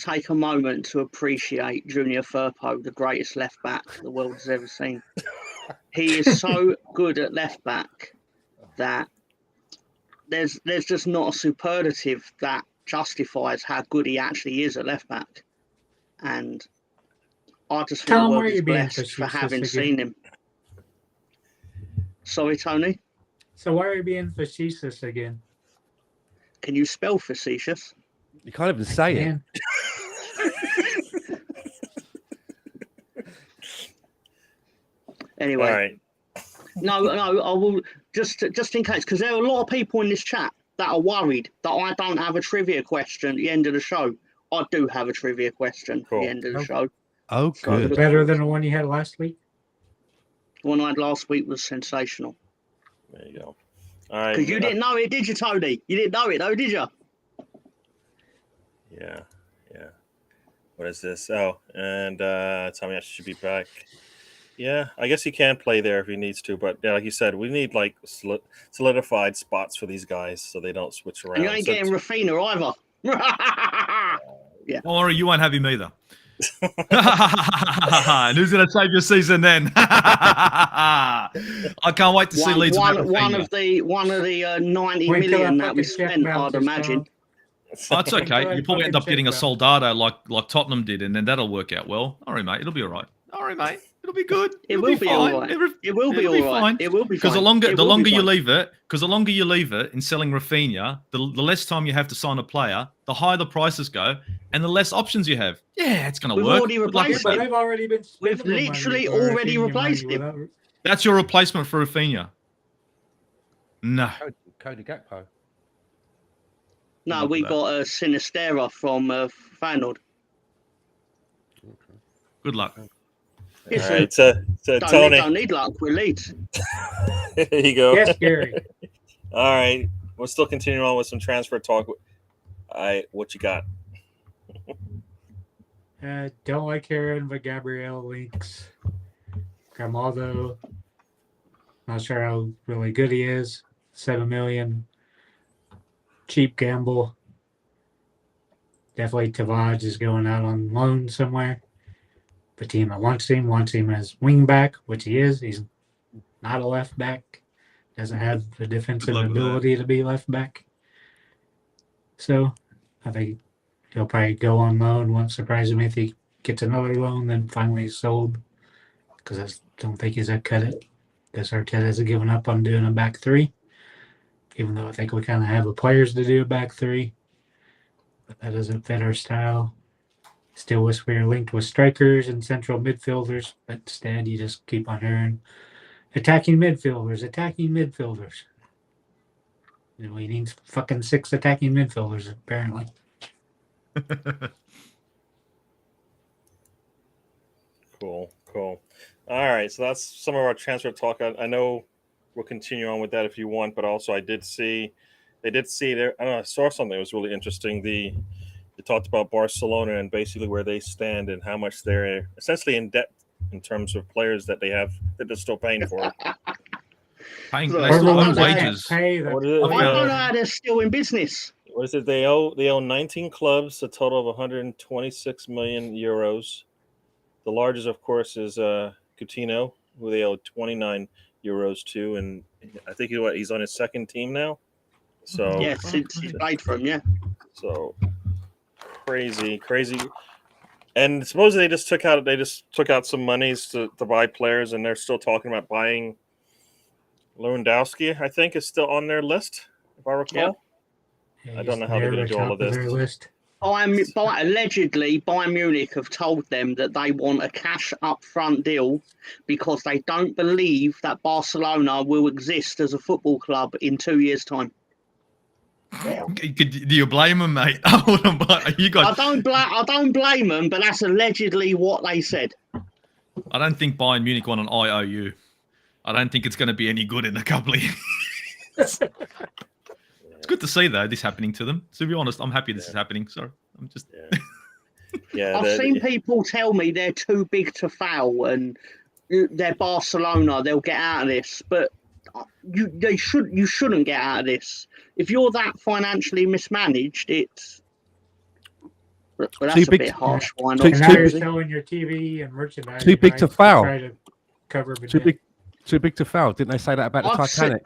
take a moment to appreciate Junior Firpo, the greatest left back the world has ever seen? He is so good at left back that there's just not a superlative that justifies how good he actually is at left back. And I just think the world is blessed for having seen him. Sorry, Tony? So why are you being facetious again? Can you spell facetious? You can't even say it. Anyway. All right. No, I will just in case, because there are a lot of people in this chat that are worried that I don't have a trivia question at the end of the show. I do have a trivia question at the end of the show. Oh, good. Better than the one you had last week? The one I had last week was sensational. There you go. All right. Because you didn't know it, did you, Tony? You didn't know it, though, did you? Yeah. What is this? Oh, and Tommy, I should be back. Yeah, I guess he can play there if he needs to, but yeah, like you said, we need like solidified spots for these guys so they don't switch around. And you ain't So getting Rafina either. Don't worry, you won't have him either. And who's going to save your season then? I can't wait to see Leeds. One of the 90 Wait till million that that we fucking check spent, I'd bounces, imagine. Oh, it's okay. You probably end up getting a check Soldado like Tottenham did, and then that'll work out well. All right, mate. It'll be all right. All right, mate. It'll be good. It will be all fine. right. It will be all right. Fine. It will be Because fine. the longer you leave it in selling Rafinha, the less time you have to sign a player, the higher the prices go, and the less options you have. Yeah, it's going to We've work. already Good luck replaced with But that. they've already been. We've spending the literally money for already Rafinha replaced money him. without- That's your replacement for Rafinha. No. Cody Gakpo. No, Look we at that. got a Sinistera from Feyenoord. Good luck. all right, so Tony, Don't need luck. We're Leeds. there you go. Yes, Gary. All right, we're still continuing on with some transfer talk. All right, what you got? Don't like hearing but Gabriel Links. Grimaldo. Not sure how really good he is. 7 million. Cheap gamble. Definitely Tavares is going out on loan somewhere. The team that wants him as wing back, which he is. He's not a left back. Doesn't have the defensive luck with that. ability to be left back. So I think he'll probably go on loan. Won't surprise me if he gets another loan, then finally sold. Because I don't think he's going to cut it. Because Arteta has given up on doing a back three. Even though I think we kind of have the players to do a back three. But that doesn't fit our style. Still wish we were linked with strikers and central midfielders. But instead, you just keep on hearing attacking midfielders. And we need fucking 6 attacking midfielders, apparently. Cool. All right, so that's some of our transfer talk. I know we'll continue on with that if you want, but also they did see there. I don't know. I saw something that was really interesting. They talked about Barcelona and basically where they stand and how much they're essentially in debt in terms of players that they have that they're still paying for. They're Look, still Everyone on can't wages. What is it? I don't know how they're still in business. What is it? They own 19 clubs, a total of 126 million euros. The largest, of course, is Coutinho, who they owe 29 euros to, and I think he's on his second team now. So Yeah, since he's played for him, yeah. So crazy. And supposedly they just took out some monies to buy players, and they're still talking about buying Lewandowski. I think is still on their list, if I recall. Yep. I don't know how they're going to do all of this. List. Allegedly, Bayern Munich have told them that they want a cash upfront deal because they don't believe that Barcelona will exist as a football club in 2 years' time. Do you blame him, mate? You got. I don't blame them, but that's allegedly what they said. I don't think Bayern Munich want an IOU. I don't think it's going to be any good in a couple of years. It's good to see though this happening to them. To be honest, I'm happy this is happening. Sorry, I'm just. I've seen people tell me they're too big to fail and they're Barcelona. They'll get out of this, but you shouldn't get out of this. If you're that financially mismanaged, it's. But that's a bit harsh. Why not? And now you're selling your TV and merchandise. Too big to foul. Try to cover Too big to fail. Didn't they say that about the Titanic?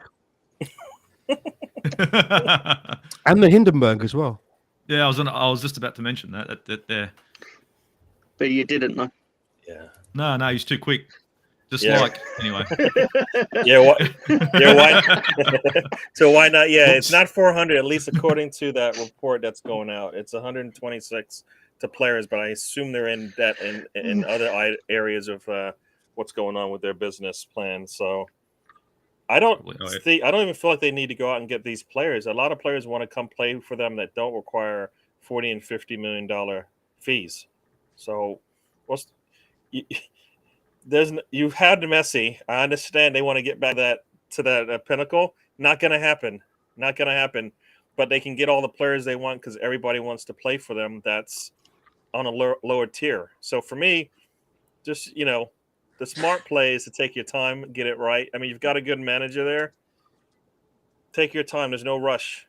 And the Hindenburg as well. Yeah, I was just about to mention that there. But you didn't know. Yeah. No, he's too quick. Just anyway. Why? So why not? Yeah, it's not 400. At least according to that report that's going out, it's 126 to players. But I assume they're in debt in other areas of what's going on with their business plan. So I don't even feel like they need to go out and get these players. A lot of players want to come play for them that don't require $40 and $50 million fees. So you've had Messi. I understand they want to get back to that pinnacle. Not going to happen. But they can get all the players they want because everybody wants to play for them. That's on a lower tier. So for me, just the smart play is to take your time, get it right. I mean, you've got a good manager there. Take your time. There's no rush,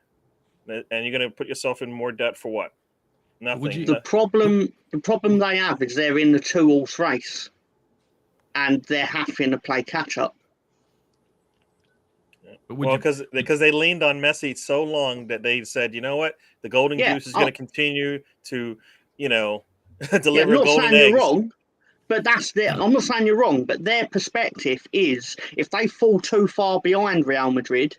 and you're going to put yourself in more debt for what? Nothing. The problem they have is they're in the 2-horse race, and they're having to play catch up. Well, because they leaned on Messi so long that they said, you know what, the golden goose is going to continue to, deliver I'm not golden saying eggs. You're wrong, but I'm not saying you're wrong, but their perspective is if they fall too far behind Real Madrid,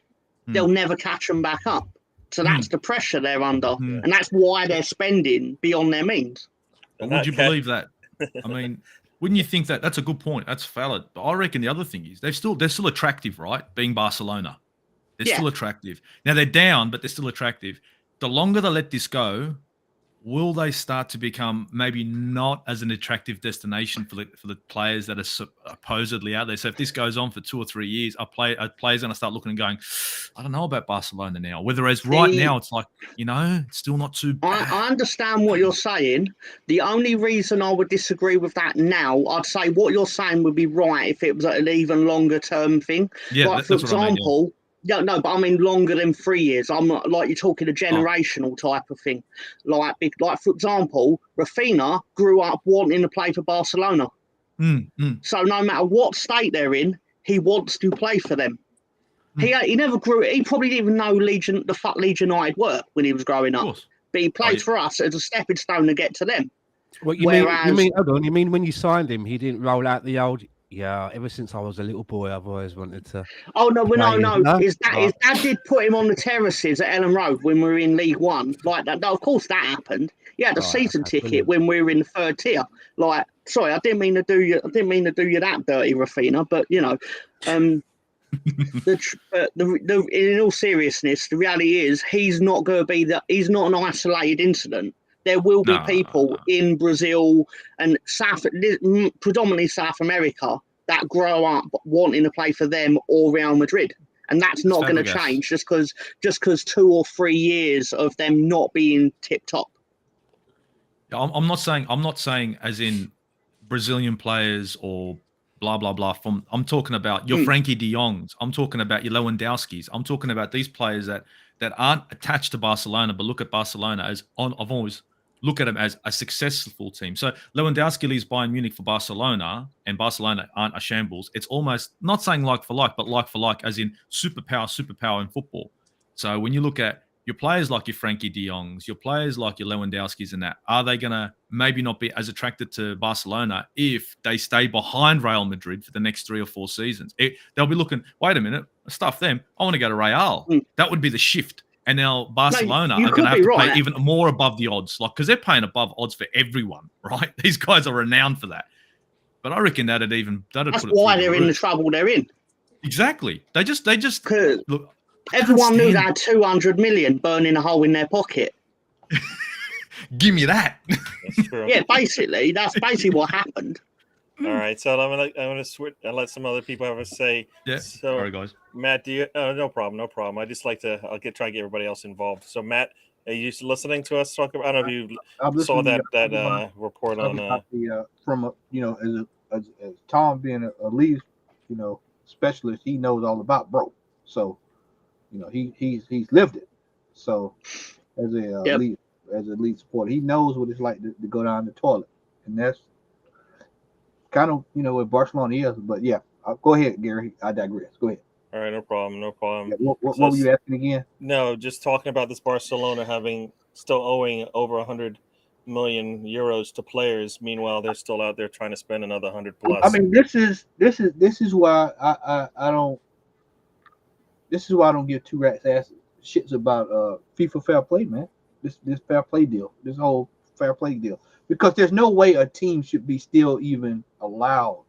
they'll never catch them back up. So that's the pressure they're under, and that's why they're spending beyond their means. Would you believe that? I mean, wouldn't you think that? That's a good point. That's valid. But I reckon the other thing is they're still attractive, right? Being Barcelona, they're still attractive. Now they're down, but they're still attractive. The longer they let this go, will they start to become maybe not as an attractive destination for the players that are supposedly out there? So if this goes on for 2 or 3 years, a player's going to start looking and going, I don't know about Barcelona now. Whereas right now it's like, it's still not too bad. I understand what you're saying. The only reason I would disagree with that now, I'd say what you're saying would be right if it was an even longer term thing. Yeah, like, for example, no, but I mean longer than 3 years. I'm not like you're talking a generational type of thing. Like for example, Rafinha grew up wanting to play for Barcelona. So no matter what state they're in, he wants to play for them. He never grew. He probably didn't even know Leeds United were when he was growing up. But he played for us as a stepping stone to get to them. What you mean? Hold on. You mean when you signed him, he didn't roll out the old? Yeah, ever since I was a little boy, I've always wanted to. Oh no! His dad did put him on the terraces at Ellen Road when we were in League One, like that. No, of course that happened. He had a season ticket when we were in the 3rd tier. Like, sorry, I didn't mean to do you that dirty, Rafinha. But in all seriousness, the reality is he's not going to be he's not an isolated incident. There will be people in Brazil and predominantly South America that grow up wanting to play for them or Real Madrid, and that's not going to change just because 2 or 3 years of them not being tip top. I'm not saying as in Brazilian players or blah blah blah. I'm talking about your Frankie De Jongs. I'm talking about your Lewandowskis. I'm talking about these players that aren't attached to Barcelona, but look at Barcelona as I've always look at them as a successful team. So Lewandowski leaves Bayern Munich for Barcelona, and Barcelona aren't a shambles. It's almost not saying like for like, but like for like, as in superpower in football. So when you look at your players like your Frankie De Jongs, your players like your Lewandowskis and that, are they going to maybe not be as attracted to Barcelona if they stay behind Real Madrid for the next 3 or 4 seasons? They'll be looking, wait a minute, stuff them. I want to go to Real. That would be the shift. And now Barcelona are going to have to pay even more above the odds, like because they're paying above odds for everyone, right? These guys are renowned for that. But I reckon that's why they're in the trouble they're in. Exactly. They just look. Everyone knew they had 200 million burning a hole in their pocket. Give me that. That's true. Yeah, basically, that's basically what happened. All right, so I'm gonna switch and let some other people have a say. Yeah. So, sorry, guys. Matt, do you? No problem. I just like to. I'll try and get everybody else involved. So, Matt, are you listening to us talk about? I don't know if you saw that report on. As Tom being a lead, specialist, he knows all about bro. So, he's lived it. So, as a lead supporter, he knows what it's like to go down the toilet, and that's kind of what Barcelona is. But yeah, go ahead, Gary. I digress. Go ahead. All right, no problem. Yeah, what were you asking again? No, just talking about this Barcelona still owing over 100 million euros to players. Meanwhile, they're still out there trying to spend another 100 plus. I mean, this is why I don't. This is why I don't give two rats ass shits about FIFA fair play, man. This fair play deal, this whole fair play deal, because there's no way a team should be still even allowed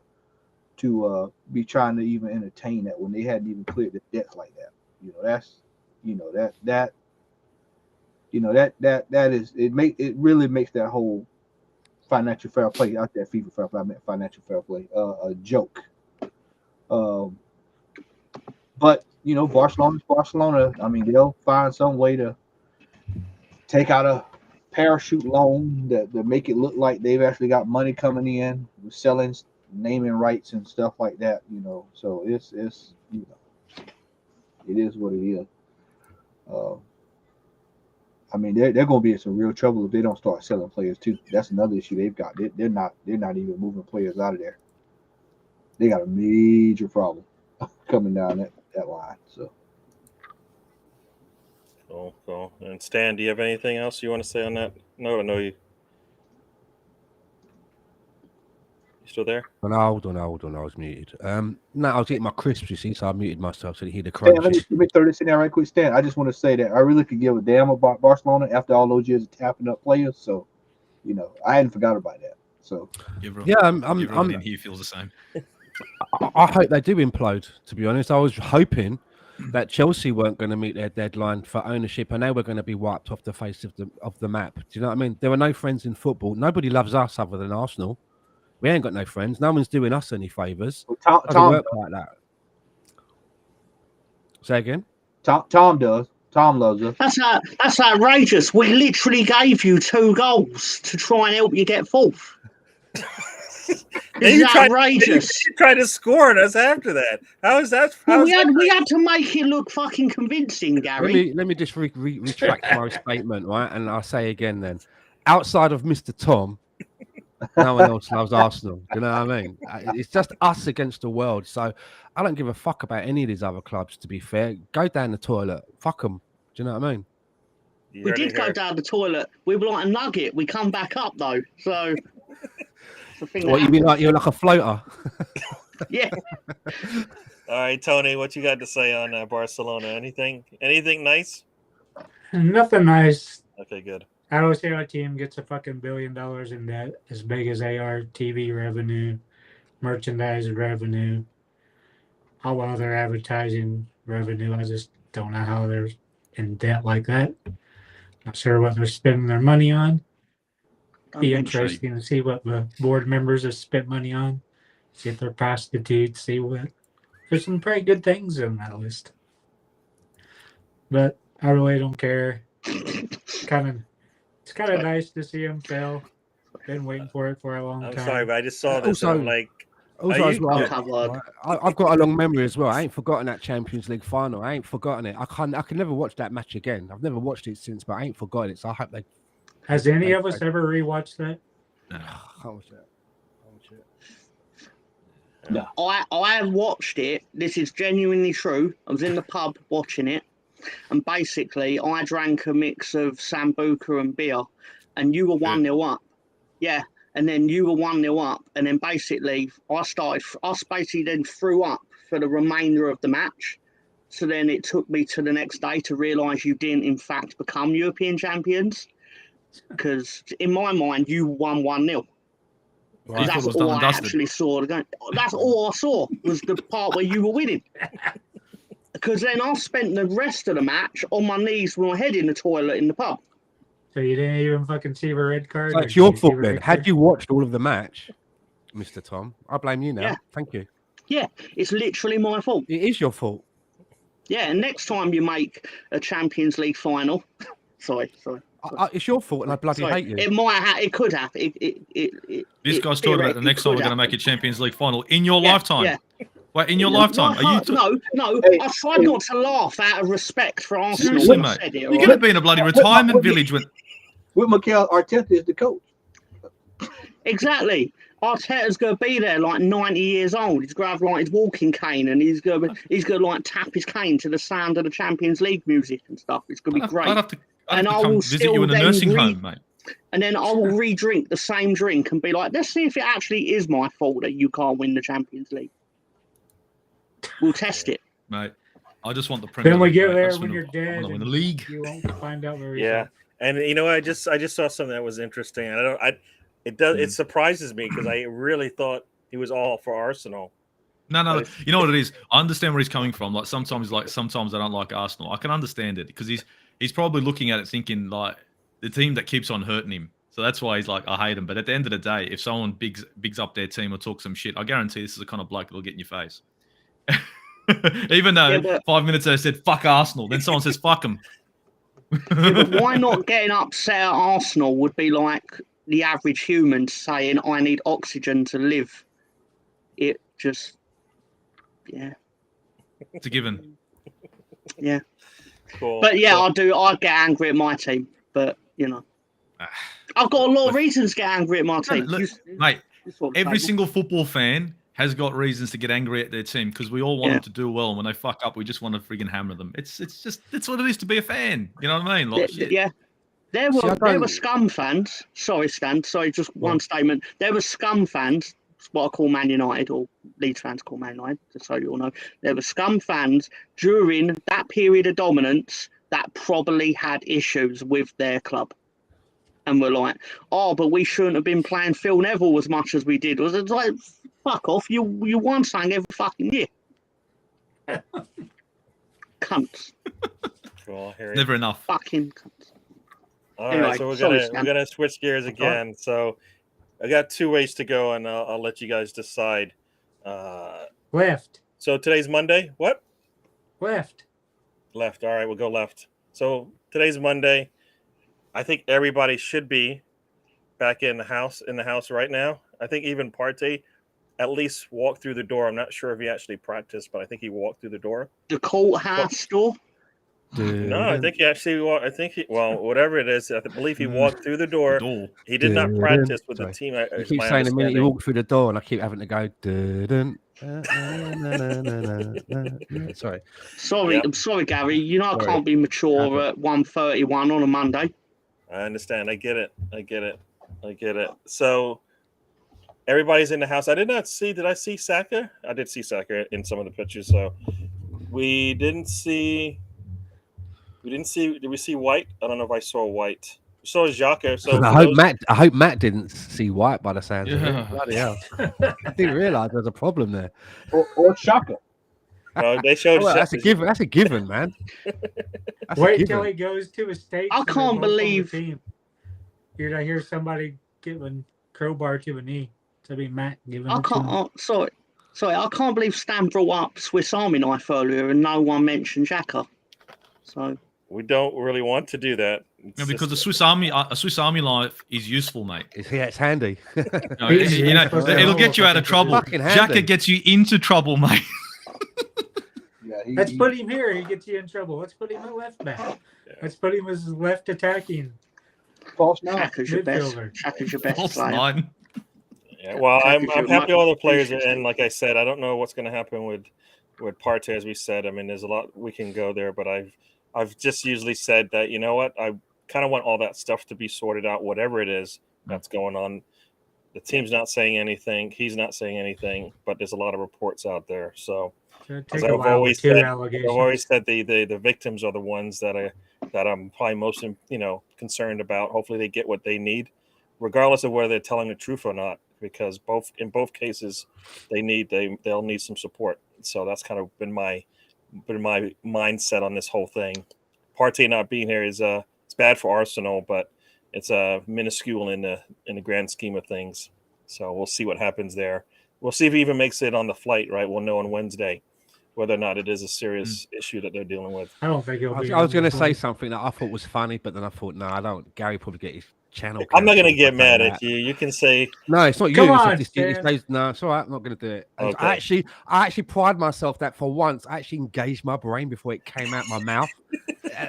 to be trying to even entertain that when they hadn't even cleared the debts like that. That is it really makes that whole financial fair play out there, FIFA fair play, I meant financial fair play, a joke. But Barcelona's Barcelona. I mean, they'll find some way to take out a parachute loan that make it look like they've actually got money coming in, selling naming rights and stuff like that. So it's it is what it is. I mean, they're going to be in some real trouble if they don't start selling players too. That's another issue they've got. They're not even moving players out of there. They got a major problem coming down that line. So. Cool. And Stan, do you have anything else you want to say on that? No, I know you. You still there? No, hold on. I was muted. No, I was eating my crisps, you see, so I muted myself so you hear the Stan, crunch. let me throw this in there right quick. Stan, I just want to say that I really could give a damn about Barcelona after all those years of tapping up players. So, I hadn't forgot about that. So, yeah, everyone in here feels the same. I hope they do implode. To be honest, I was hoping that Chelsea weren't going to meet their deadline for ownership, and they were going to be wiped off the face of the map. Do you know what I mean? There were no friends in football. Nobody loves us other than Arsenal. We ain't got no friends. No one's doing us any favours. Tom work like that. Say again. Tom does. Tom loves us. That's outrageous. We literally gave you 2 goals to try and help you get fourth. It's outrageous. You tried to score on us after that. How is that? We had to make it look fucking convincing, Gary. Let me just retract my statement, right? And I'll say again then. Outside of Mr. Tom, no one else loves Arsenal. Do you know what I mean? It's just us against the world. So I don't give a fuck about any of these other clubs, to be fair. Go down the toilet. Fuck them. Do you know what I mean? We did go down the toilet. We were like a nugget. We come back up, though. So... What, you mean like you're like a floater? Yeah. All right, Tony, what you got to say on Barcelona? Anything nice? Nothing nice. Okay, good. I always say our team gets a fucking $1 billion in debt, as big as they are. TV revenue, merchandise revenue, all other advertising revenue. I just don't know how they're in debt like that. Not sure what they're spending their money on. Be interesting to see what the board members have spent money on. See if they're prostitutes. See what. There's some pretty good things on that list, but I really don't care. It's kind of nice to see them fail. Been waiting for it for a long time. I'm sorry, but I just saw this. Also, and I'm like, I've got a long memory as well. I ain't forgotten that Champions League final. I ain't forgotten it. I can never watch that match again. I've never watched it since, but I ain't forgotten it. So I hope they. Has any of us ever rewatched that? No. How was that? No. I watched it. This is genuinely true. I was in the pub watching it, and basically I drank a mix of Sambuca and beer, and you were 1-0 up. Yeah, and then you were 1-0 up, and then basically I basically then threw up for the remainder of the match. So then it took me to the next day to realise you didn't in fact become European champions. Because in my mind, you won 1-0. Right. That's all I actually saw. That's all I saw was the part where you were winning. Because then I spent the rest of the match on my knees with my head in the toilet in the pub. So you didn't even fucking see a red card? So it's your fault then. Had you watched all of the match, Mr. Tom, I blame you now. Yeah. Thank you. Yeah, it's literally my fault. It is your fault. Yeah, and next time you make a Champions League final... Sorry. It's your fault, and I bloody hate you. It might have. It could have. This guy's talking about the next time we're going to make a Champions League final in your lifetime. Yeah. Wait, in your lifetime? Are you? No. Hey, I tried not to laugh out of respect for Arsenal. Seriously, mate. You're going to be in a bloody retirement village with Mikel Arteta is the coach. Exactly. Arteta's going to be there like 90 years old. He's going to have like his walking cane, and he's going to like tap his cane to the sound of the Champions League music and stuff. It's going to be great. I'd have to I come will visit you in a nursing home, mate. And then I will re-drink the same drink and be like, let's see if it actually is my fault that you can't win the Champions League. We'll test it. Mate, I just want the Premier Then we League, get mate. there I just when wanna- you're dead. I want to win the and league. You won't find out where Yeah, and you know, I just saw something that was interesting. It surprises me because I really thought he was all for Arsenal. No. You know what it is? I understand where he's coming from. Sometimes I don't like Arsenal. I can understand it because he's probably looking at it thinking like the team that keeps on hurting him. So that's why he's like, I hate him. But at the end of the day, if someone bigs up their team or talks some shit, I guarantee this is the kind of bloke that'll get in your face. Even though 5 minutes ago I said fuck Arsenal, then someone says fuck him. But why not getting upset at Arsenal would be like the average human saying, I need oxygen to live. it just, yeah. It's a given. Yeah. Cool. But yeah, So- I get angry at my team. But, you know, I've got a lot of reasons to get angry at my team. Look, You- mate, you sort of every table. single football fan has got reasons to get angry at their team because we all want Yeah. them to do well. And when they fuck up, we just want to friggin' hammer them. It's what it is to be a fan. You know what I mean? Like, shit. Yeah. There See, I were don't- scum fans. Sorry, Stan. Sorry, just one statement. There were scum fans. It's what I call Man United, or Leeds fans call Man United, just so you all know. There were scum fans during that period of dominance that probably had issues with their club. And were like, oh, but we shouldn't have been playing Phil Neville as much as we did. It was like, fuck off. You won something every fucking year. Cunts. Cool. Here Never enough. Fucking cunts. All right, Anyway, so we're sorry, gonna Stan. we're gonna switch gears again. So I got 2 ways to go, and I'll let you guys decide. Left. So today's Monday. What? Left. Left. All right, we'll go left. So today's Monday. I think everybody should be back in the house right now. I think even Partey at least walked through the door. I'm not sure if he actually practiced, but I think he walked through the door. The courthouse store. No, I think he actually walked. Whatever it is, I believe he walked through the door. He did not practice with the team. You is keep my saying the minute you understanding. walk through the door, and I keep having to go. Sorry. Sorry, Yeah. I'm sorry, Gary. You know I Sorry. can't be mature at 1:31 on a Monday. I understand. I get it. So everybody's in the house. Did I see Saka? I did see Saka in some of the pictures. So we didn't see. Did we see White? I don't know if I saw White. We saw Xhaka. So I hope Matt didn't see White by the sounds of Yeah. it. Bloody hell. I didn't realise there was a problem there. Or Shaka. They showed. Oh, well, that's a given. That's a given, man. That's a Wait given. till he goes to a state. I can't believe- Team. You're gonna hear somebody giving crowbar to a knee. To be Matt giving. I it to can't. him. Oh, sorry. I can't believe Stan brought up Swiss Army knife earlier and no one mentioned Xhaka. So We don't really want to do that. Yeah, because a Swiss Army life is useful, mate. It's handy. It'll get you out of trouble. Fucking handy. Xhaka gets you into trouble, mate. Yeah, Let's put him here. He gets you in trouble. Let's put him at left back. Yeah. Let's put him as left attacking. false nine. Xhaka's your best. Midfielder. Xhaka's your best False player. nine. Yeah, well, I'm Because you're happy all the much players are appreciated. in. Like I said, I don't know what's going to happen with Partey, as we said. I mean, there's a lot we can go there, but I've just usually said that, you know what, I kind of want all that stuff to be sorted out, whatever it is that's going on. The team's not saying anything. He's not saying anything, but there's a lot of reports out there. So So as take a I've while always with two said, allegations. I've always said the victims are the ones that I'm probably most concerned about. Hopefully they get what they need, regardless of whether they're telling the truth or not, because in both cases they'll need some support. So that's kind of been my mindset on this whole thing. Partey not being here is it's bad for Arsenal, but it's minuscule in the grand scheme of things. So we'll see what happens there. We'll see if he even makes it on the flight. Right, we'll know on Wednesday whether or not it is a serious issue that they're dealing with. I don't think he'll be. I was going to on say the something that I thought was funny, but then I thought, no, I don't. Gary probably get his channel. I'm not going to cancelled get for mad saying at that. you. You can say, No, it's not you. Come It's on, just- it Stan. stays- no, it's all right. I'm not going to do it. Okay. I actually pride myself that for once I actually engaged my brain before it came out my mouth.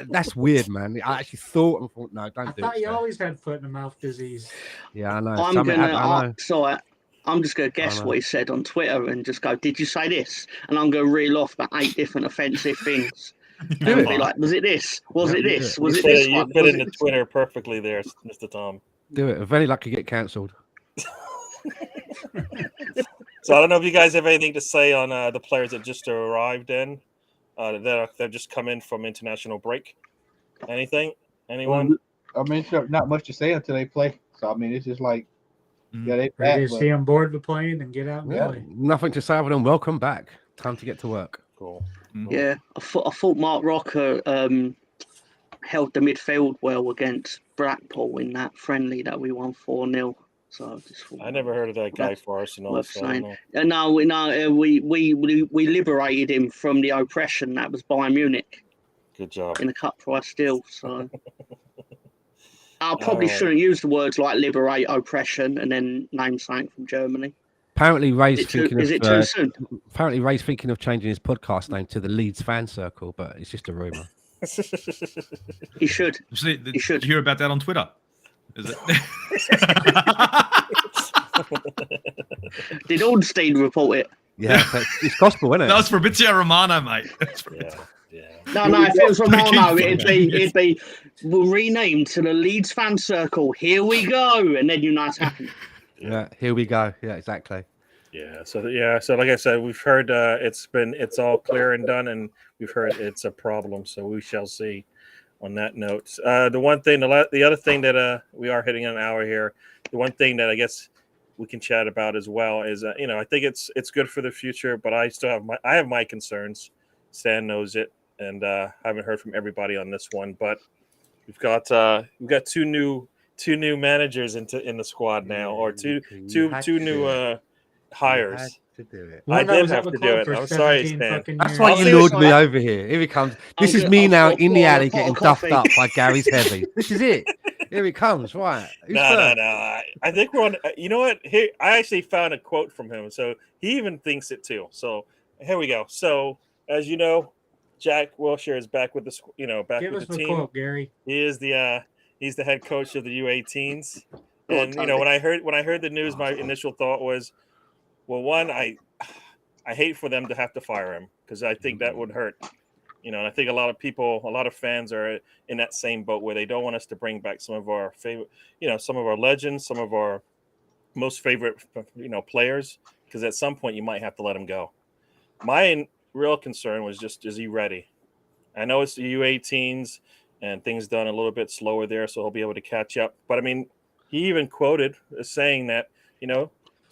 That's weird, man. I actually thought and thought, no, I don't do thought it. you Stan. always had foot and mouth disease. Yeah, I know. I'm Something gonna. happened, I know. I'm just gonna guess know. what he said on Twitter and just go, "Did you say this?" And I'm gonna reel off about 8 different offensive things. And Do I'll it. be like, "Was it this? Was Yeah, it do this? it. Was you it fit, this you one?" fit Was into it this Twitter perfectly there, Mr. Tom. Do it. Very lucky to get cancelled. So I don't know if you guys have anything to say on the players that just arrived in. They've just come in from international break. Anything? Anyone? I mean, it's not much to say until they play. So I mean, it's just like, yeah, they back. Ready to see him board the plane and get out and Yeah. play. Nothing to say other than welcome back. Time to get to work. Cool. Yeah, I thought Mark Rocker held the midfield well against Blackpool in that friendly that we won 4-0. So I just thought, I never heard of that guy That's for Arsenal. worth So I don't saying. know. We liberated him from the oppression that was Bayern Munich Good job. in a cup price deal. So I probably Alright. shouldn't use the words like liberate oppression and then name something from Germany. Apparently, Ray's Is it too soon? apparently Ray's thinking of changing his podcast name to the Leeds Fan Circle, but it's just a rumor. He should. Did You should. you hear about that on Twitter? Is it? Did Ornstein report it? Yeah, it's gospel, isn't it? That was Fabrizio Romano, mate. Yeah. No. If it was Romano, Pretty it'd be renamed to the Leeds Fan Circle. Here we go, and then United happen. Yeah, here we go. Yeah, exactly. Yeah. So like I said, we've heard it's all clear and done, and we've heard it's a problem. So we shall see. On that note, the other thing that we are hitting an hour here. The one thing that I guess we can chat about as well is I think it's good for the future, but I still have my concerns. Stan knows it, and I haven't heard from everybody on this one, but we've got two new managers in the squad now, or two new hires. To do it. I did have to do it. I'm sorry, Stan. That's why you lured me over here. Here he comes. This is me now in the alley getting duffed up by Gary's Heavy. This is it. Here he comes. Right. No. I think we're on. You know what? Here, I actually found a quote from him, so he even thinks it too. So here we go. So as you know, Jack Wilshere is back with Give us the the team. quote, Gary. He is he's the head coach of the U18s. And when I heard the news, my initial thought was, well, one, I hate for them to have to fire him because I think that would hurt. And I think a lot of fans are in that same boat where they don't want us to bring back some of our favorite, some of our legends, some of our most favorite, players, because at some point you might have to let them go. My real concern was just, is he ready? I know it's the U18s and things done a little bit slower there, so he'll be able to catch up. But I mean, he even quoted as saying that,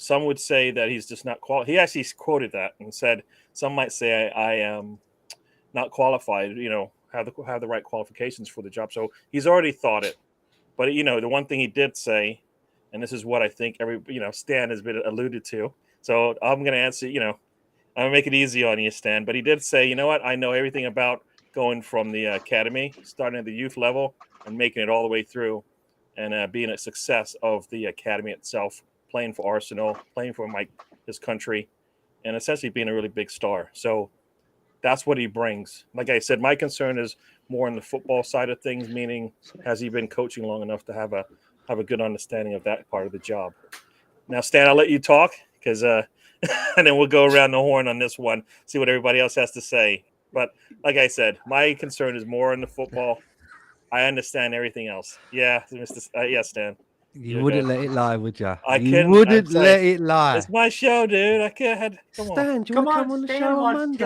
some would say that he's just not qualified. He actually quoted that and said, some might say I am not qualified, have the right qualifications for the job. So he's already thought it. But, the one thing he did say, and this is what I think Stan has been alluded to. So I'm going to answer, I'm going to make it easy on you, Stan. But he did say, you know what? I know everything about going from the academy, starting at the youth level and making it all the way through and being a success of the academy itself, playing for Arsenal, playing for his country, and essentially being a really big star. So that's what he brings. Like I said, my concern is more on the football side of things, meaning has he been coaching long enough to have a good understanding of that part of the job? Now, Stan, I'll let you talk because and then we'll go around the horn on this one, see what everybody else has to say. But like I said, my concern is more in the football. I understand everything else. Yeah, yes, Stan. You wouldn't let it lie, would you? You wouldn't let it lie. It's my show, dude. I can't. Stan, do you want to come on the show on Monday?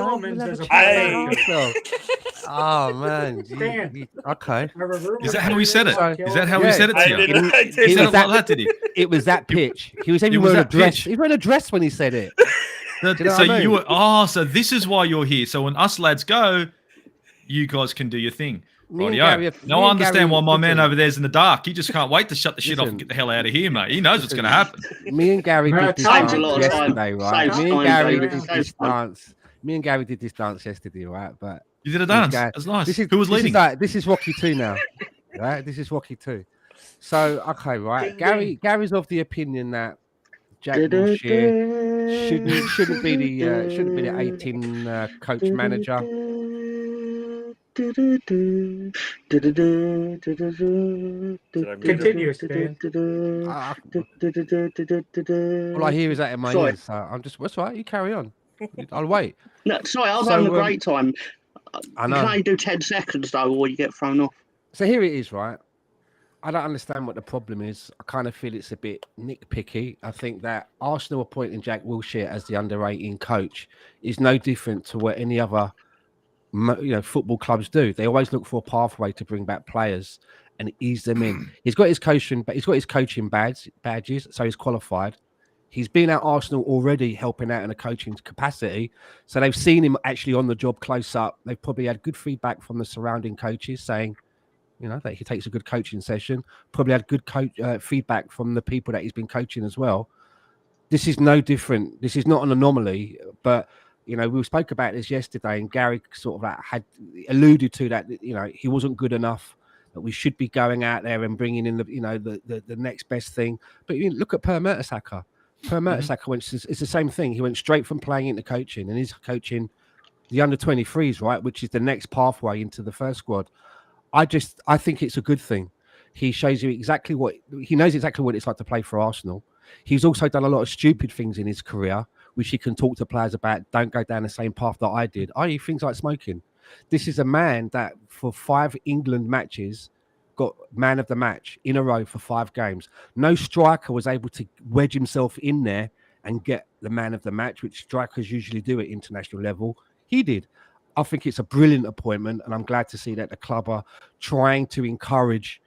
Oh man. Okay. Is that how he said it? Is that how he said it to you? He said it like that, did he? It was that pitch. He was even wearing a dress. He was wearing a dress when he said it. So this is why you're here. So when us lads go, you guys can do your thing. Now I understand why my man over there's in the dark. He just can't wait to shut the shit off and get the hell out of here, mate. He knows what's going to happen. Me and Gary did this dance yesterday, right? Me and Gary did this dance yesterday, right? But you did a dance. That's nice. Who was leading? This is Rocky 2 now, right? This is Rocky 2. So okay, right? Gary's of the opinion that Jack Wilshere shouldn't be the 18 coach manager. Continue, Stan. All I hear is that in my ears. So I'm just, that's right. You carry on. I'll wait. No, sorry, I was having a great time. I know. You can only do 10 seconds though, or you get thrown off. So here it is, right? I don't understand what the problem is. I kind of feel it's a bit nitpicky. I think that Arsenal appointing Jack Wilshere as the under-18 coach is no different to what any other football clubs do. They always look for a pathway to bring back players and ease them in. He's got his coaching badges, so he's qualified. He's been at Arsenal already helping out in a coaching capacity. So they've seen him actually on the job close up. They've probably had good feedback from the surrounding coaches saying, that he takes a good coaching session. Probably had good feedback from the people that he's been coaching as well. This is no different. This is not an anomaly, but we spoke about this yesterday, and Gary sort of had alluded to that. He wasn't good enough. That we should be going out there and bringing in the next best thing. But look at Per Mertesacker. Per Mertesacker it's the same thing. He went straight from playing into coaching, and he's coaching the under 23s, right, which is the next pathway into the first squad. I think it's a good thing. He shows you exactly what he knows exactly what it's like to play for Arsenal. He's also done a lot of stupid things in his career, which he can talk to players about. Don't go down the same path that I did. I.e., things like smoking. This is a man that for 5 England matches got man of the match in a row for 5 games. No striker was able to wedge himself in there and get the man of the match, which strikers usually do at international level. He did. I think it's a brilliant appointment, and I'm glad to see that the club are trying to encourage,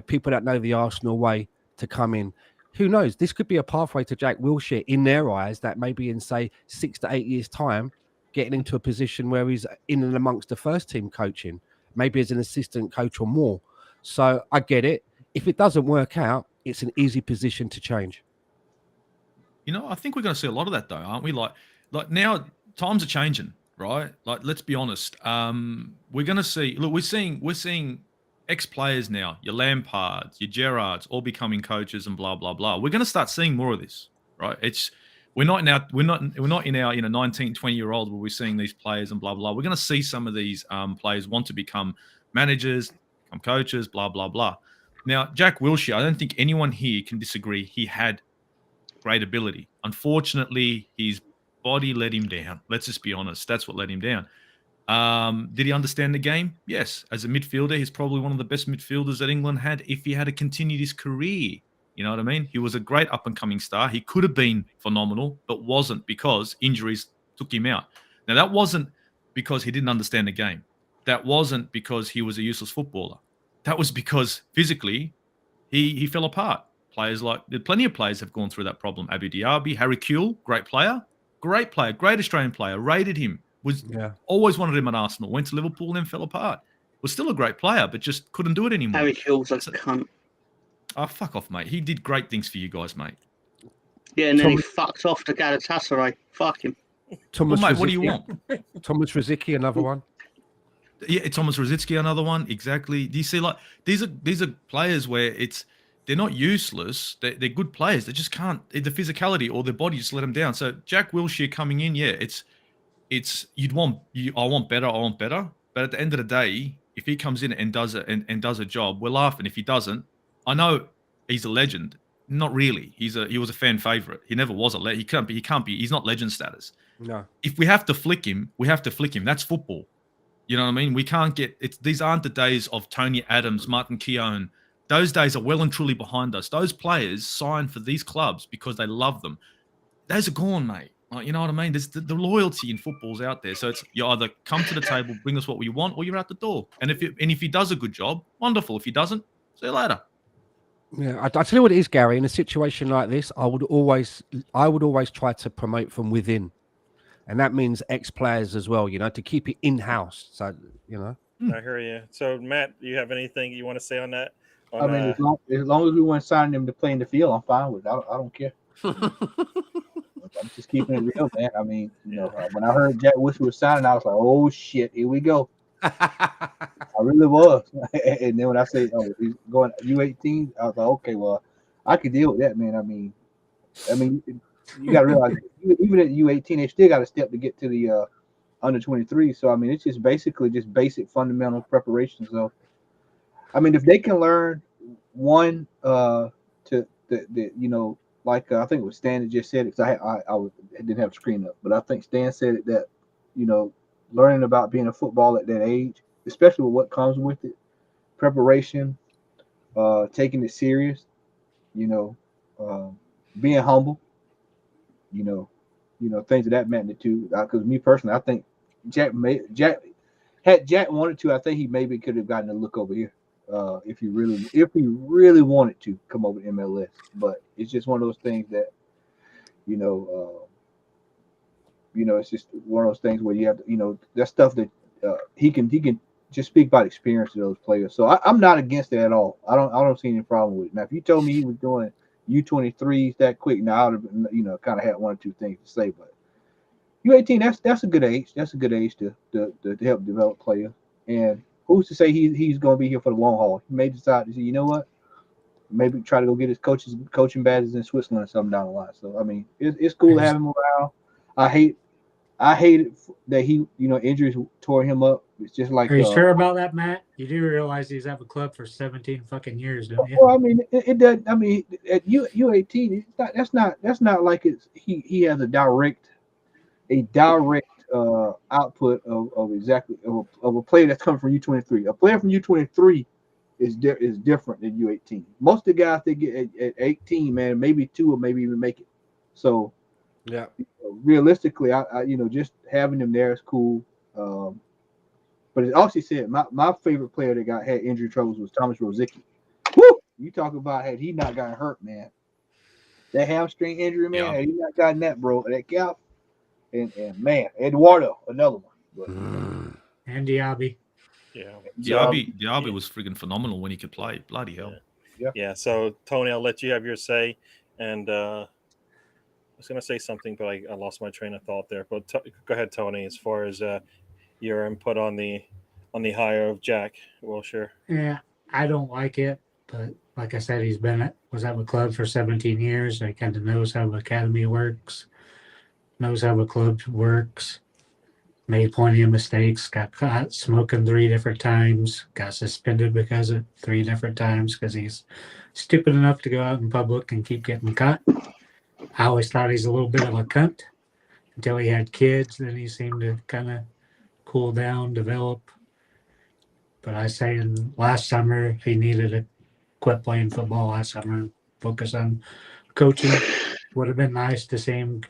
people that know the Arsenal way to come in. Who knows? This could be a pathway to Jack Wilshere in their eyes, that maybe in, say, 6 to 8 years' time, getting into a position where he's in and amongst the first team coaching, maybe as an assistant coach or more. So I get it. If it doesn't work out, it's an easy position to change. I think we're going to see a lot of that, though, aren't we? Like now, times are changing, right? Like, let's be honest. We're going to see. Look, we're seeing ex-players now. Your Lampards, your Gerrards, all becoming coaches and blah blah blah. We're going to start seeing more of this, right? We're not in our 19, 20-year-old where we're seeing these players and blah blah. We're going to see some of these players want to become managers, become coaches, blah blah blah. Now, Jack Wilshere, I don't think anyone here can disagree. He had great ability. Unfortunately, his body let him down. Let's just be honest. That's what let him down. Did he understand the game? Yes. As a midfielder, he's probably one of the best midfielders that England had if he had continued his career. You know what I mean? He was a great up-and-coming star. He could have been phenomenal, but wasn't because injuries took him out. Now, that wasn't because he didn't understand the game. That wasn't because he was a useless footballer. That was because physically he fell apart. Plenty of players have gone through that problem. Abu Diaby, Harry Kewell, great player, great Australian player, rated him, always wanted him at Arsenal, went to Liverpool and then fell apart. Was still a great player, but just couldn't do it anymore. Harry Kewell's a cunt. Oh, fuck off, mate. He did great things for you guys, mate. Yeah, and then he fucked off to Galatasaray. Fuck him. Well, mate, what do you want? Thomas Rosicky, another one. Yeah, Thomas Rosicky, another one. Exactly. Do you see, like, these are players where they're not useless. They're good players. They just can't, the physicality or their body just let them down. So Jack Wilshere coming in, I want better. But at the end of the day, if he comes in and does a job, we're laughing. If he doesn't, I know he's a legend. Not really. He was a fan favorite. He never was a legend. He can't be. He's not legend status. No. If we have to flick him, we have to flick him. That's football. You know what I mean? We can't get it. These aren't the days of Tony Adams, Martin Keown. Those days are well and truly behind us. Those players sign for these clubs because they love them. Those are gone, mate. Like, you know what I mean? There's the loyalty in football's out there. So it's you either come to the table, bring us what we want, or you're out the door. And if he does a good job, wonderful. If he doesn't, see you later. Yeah, I tell you what it is, Gary. In a situation like this, I would always try to promote from within, and that means ex-players as well. To keep it in-house. So I hear you. So Matt, do you have anything you want to say on that? I mean, as long as we weren't signing them to play in the field, I'm fine with it. I don't care. I'm just keeping it real, man. I mean, when I heard Jack Wilshere was signing, I was like, oh shit, here we go. I really was. And then when I say, oh, he's going U18, I was like, okay, well, I could deal with that, man. I mean, you got to realize, even at U18, they still got a step to get to the under 23. So I mean, it's just basically just basic fundamental preparation. So I mean, if they can learn one like I think it was Stan that just said it, because I didn't have the screen up, but I think Stan said it, that learning about being a footballer at that age, especially with what comes with it, preparation, taking it serious, being humble, things of that magnitude. Because me personally, I think Jack had Jack wanted to, I think he maybe could have gotten a look over here. If he really wanted to come over to MLS, but it's just one of those things that it's just one of those things where you have to, that stuff that he can just speak about experience of those players. So I'm not against it at all. I don't see any problem with it. Now, if you told me he was doing U23s that quick, now I would have kind of had one or two things to say. But U18, that's a good age. That's a good age to help develop players. And who's to say he's going to be here for the long haul? He may decide to say, you know what, maybe try to go get his coaching badges in Switzerland or something down the line. So I mean, it's cool to have him around. I hate it that he, injuries tore him up. It's just like. Are you sure about that, Matt? You do realize he's at the club for 17 fucking years, don't you? Well, I mean, it does. I mean, at U18, that's not like he has a direct output of exactly of a player that's coming from U23. A player from U23 is different than U18. Most of the guys they get at 18, man, maybe 2 or maybe even make it. So Yeah. Realistically, I just having him there is cool. But as Aussie said, my favorite player that had injury troubles was Thomas Rosicky. Woo! You talk about had he not gotten hurt, man. That hamstring injury, man, had he not gotten that, bro, that calf. And man, Eduardo, another one. But, And Diaby. Yeah. Diaby was friggin' phenomenal when he could play. Bloody hell. Yeah. So Tony, I'll let you have your say. And I was going to say something, but I lost my train of thought there. But go ahead, Tony. As far as your input on the hire of Jack Wilshere. Yeah, I don't like it, but like I said, was at the club for 17 years. He kind of knows how the academy works, knows how the club works. Made plenty of mistakes. Got caught smoking 3 different times. Got suspended because of 3 different times because he's stupid enough to go out in public and keep getting caught. I always thought he's a little bit of a cunt until he had kids. Then he seemed to kind of cool down, develop. But I say last summer he needed to quit playing football last summer and focus on coaching. Would have been nice to see him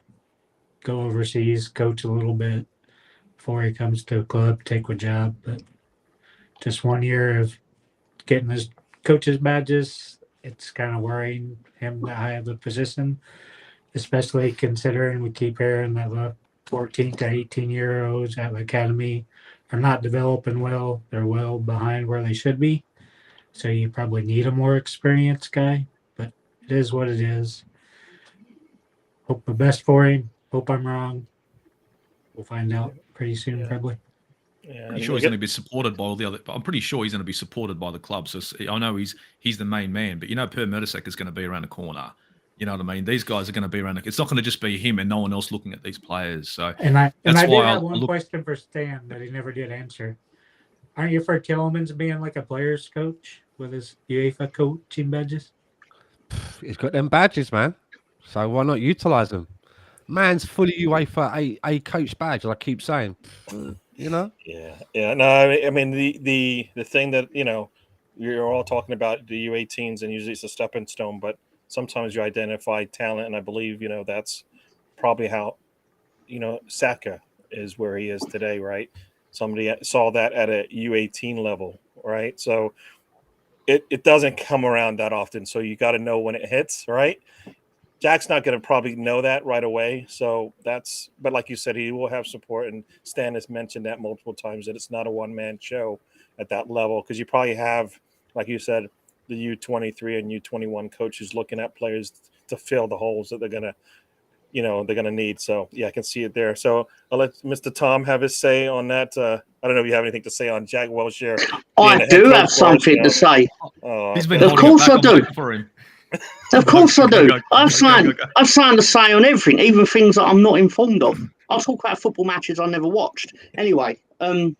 go overseas, coach a little bit before he comes to a club, take a job. But just 1 year of getting his coach's badges, it's kind of worrying him that high of a position, especially considering we keep hearing that the 14 to 18-year-olds at the academy are not developing well. They're well behind where they should be. So you probably need a more experienced guy, but it is what it is. Hope the best for him. Hope I'm wrong. We'll find out pretty soon, probably. Yeah, I'm sure he's going to be supported by all the other. I'm pretty sure he's going to be supported by the club. So I know he's the main man, but Per Mertesacker is going to be around the corner. You know what I mean? These guys are going to be around. It's not going to just be him and no one else looking at these players. So I did have one question for Stan that he never did answer. Aren't you for Tillman's being like a player's coach with his UEFA coaching badges? He's got them badges, man. So why not utilize them? Man's fully UEFA a coach badge. I keep saying, Yeah. No, I mean the thing that you're all talking about the U18s, and usually it's a stepping stone, but sometimes you identify talent, and I believe that's probably how Saka is where he is today, right? Somebody saw that at a U18 level, right? So it doesn't come around that often, so you got to know when it hits, right? Jack's not going to probably know that right away, but like you said, he will have support, and Stan has mentioned that multiple times that it's not a one-man show at that level, because you probably have, like you said, the U23 and U21 coaches looking at players to fill the holes that they're gonna need. So yeah, I can see it there. So I'll let Mr. Tom have his say on that. I don't know if you have anything to say on Jack Wilshere. I do have something to say. He's been of course I do. For him. Of course I do. I've something to say on everything, even things that I'm not informed of. I'll talk about football matches I never watched. Anyway, right.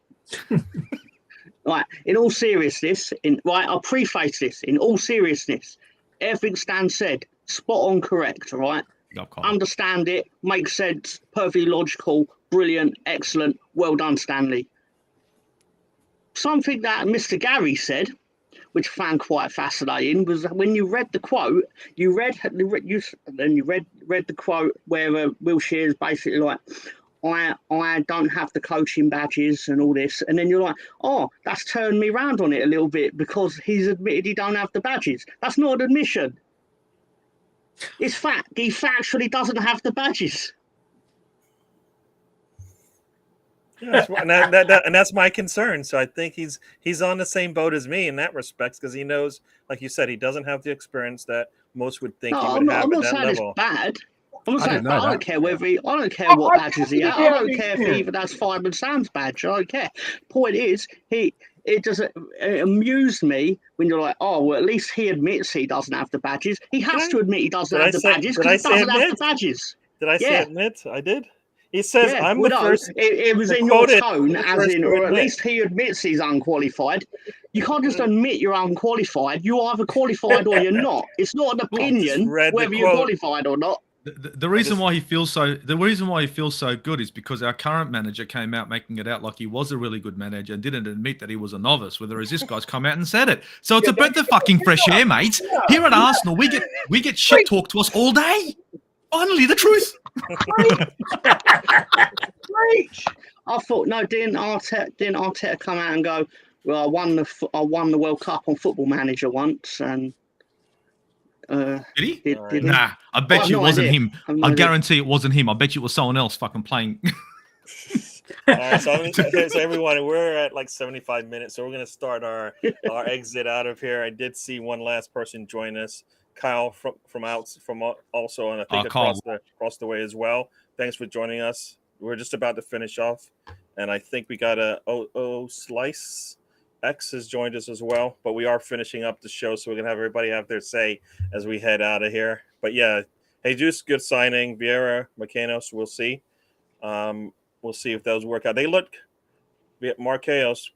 In all seriousness, I'll preface this. In all seriousness, everything Stan said, spot on, correct. Right. Understand it, makes sense, perfectly logical, brilliant, excellent, well done, Stanley. Something that Mr. Gary said, which I found quite fascinating, was when you read the quote, you read the quote where Wilshere is basically like, I don't have the coaching badges and all this, and then you're like, oh, that's turned me round on it a little bit because he's admitted he don't have the badges. That's not an admission. It's fact. He factually doesn't have the badges. Yeah, and that's my concern. So I think he's on the same boat as me in that respect, because he knows, like you said, he doesn't have the experience that most would think he would have at that level. It's bad. I'm not saying I don't care whether I don't care what badges he has. I don't care if he even has Fireman Sam's badge. I don't care. Point is, it amused me when you're like, oh, well, at least he admits he doesn't have the badges. He has to admit he doesn't have the badges because he doesn't have the badges. Did I say admit? I did. He says, Yeah, I'm the first. It was in your tone, as in, or at least he admits he's unqualified. You can't just admit you're unqualified. You're either qualified or you're not. It's not an opinion whether you're qualified or not. The reason why he feels so good is because our current manager came out making it out like he was a really good manager and didn't admit that he was a novice. Whereas this guy's come out and said it. So it's a breath of fucking fresh air, mates. Here at Arsenal, we get shit talked to us all day. Finally, the truth. I thought, no, didn't Arteta come out and go, well, I won the World Cup on Football Manager once, and did he? Did nah, I bet you it wasn't him. I idea. guarantee it wasn't him. I bet you it was someone else fucking playing. All right, so everyone, we're at like 75 minutes, so we're gonna start our exit out of here. I did see one last person join us, Kyle from also, and I think across the way as well. Thanks for joining us. We're just about to finish off, and I think we got a Slice X has joined us as well, but we are finishing up the show, so we're gonna have everybody have their say as we head out of here. But yeah, Jesus, good signing. Vieira, Marquinhos, we'll see. We'll see if those work out. They look. Marquinhos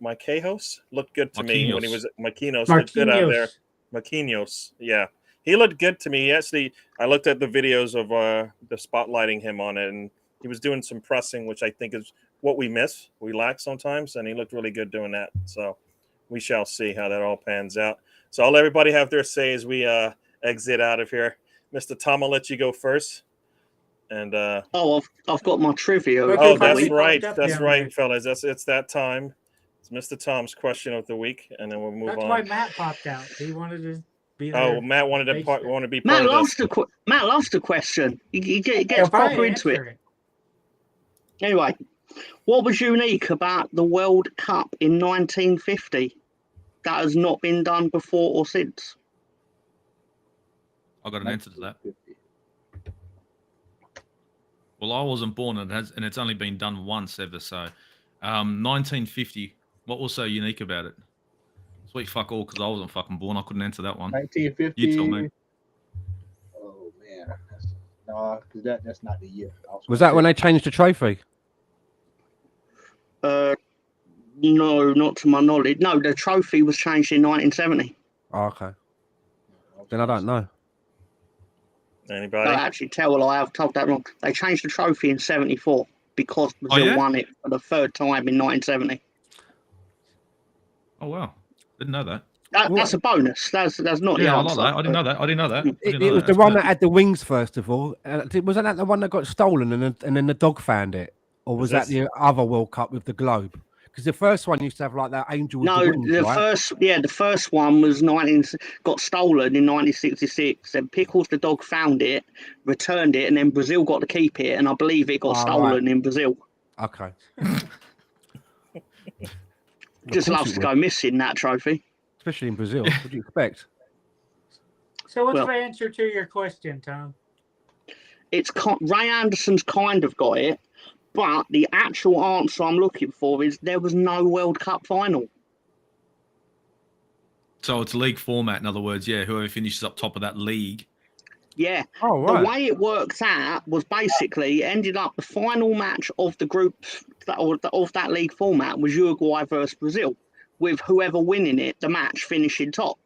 looked good to me when he was Marquinhos looked good out there. Marquinhos, yeah, he looked good to me. Actually, I looked at the videos of the spotlighting him on it, and he was doing some pressing, which I think is what we miss, we lack sometimes, and he looked really good doing that. So we shall see how that all pans out. So I'll let everybody have their say as we exit out of here. Mr. Tom, I'll let you go first. And I've got my trivia. Oh, that's right. That's right, fellas. It's that time. It's Mr. Tom's question of the week, and then we'll move on. That's why Matt popped out. He wanted to be there. Oh, Matt wanted to be part of this. Matt loves the question. He gets proper into it. Anyway, what was unique about the World Cup in 1950 that has not been done before or since? I got an answer to that. Well, I wasn't born, and it's only been done once ever. So, 1950. What was so unique about it? Sweet fuck all, because I wasn't fucking born. I couldn't answer that one. 1950. You tell me. Oh man, because that's not the year. Was that when they changed the trophy? No, not to my knowledge. No, the trophy was changed in 1970. Oh, okay. Then I don't know. Anybody? I actually I have told that wrong. They changed the trophy in 74 because Brazil won it for the third time in 1970. Oh wow, didn't know that. That's a bonus. That's not the answer. I didn't know that. I didn't know that. It was the one that had the wings first of all. Wasn't that the one that got stolen and then the dog found it, or was that the other World Cup with the globe? Because the first one used to have like that angel. No, with the wings, right? the first one was got stolen in 1966. And Pickles the dog found it, returned it, and then Brazil got to keep it. And I believe it got stolen in Brazil. Okay. Just loves to go missing that trophy, especially in Brazil. What do you expect? So what's the answer to your question, Tom? It's Ray Anderson's kind of got it. But the actual answer I'm looking for is there was no World Cup final. So it's league format, in other words, whoever finishes up top of that league. Yeah. Oh, right. The way it worked out was basically ended up the final match of the group of that league format was Uruguay versus Brazil, with whoever winning it, the match finishing top.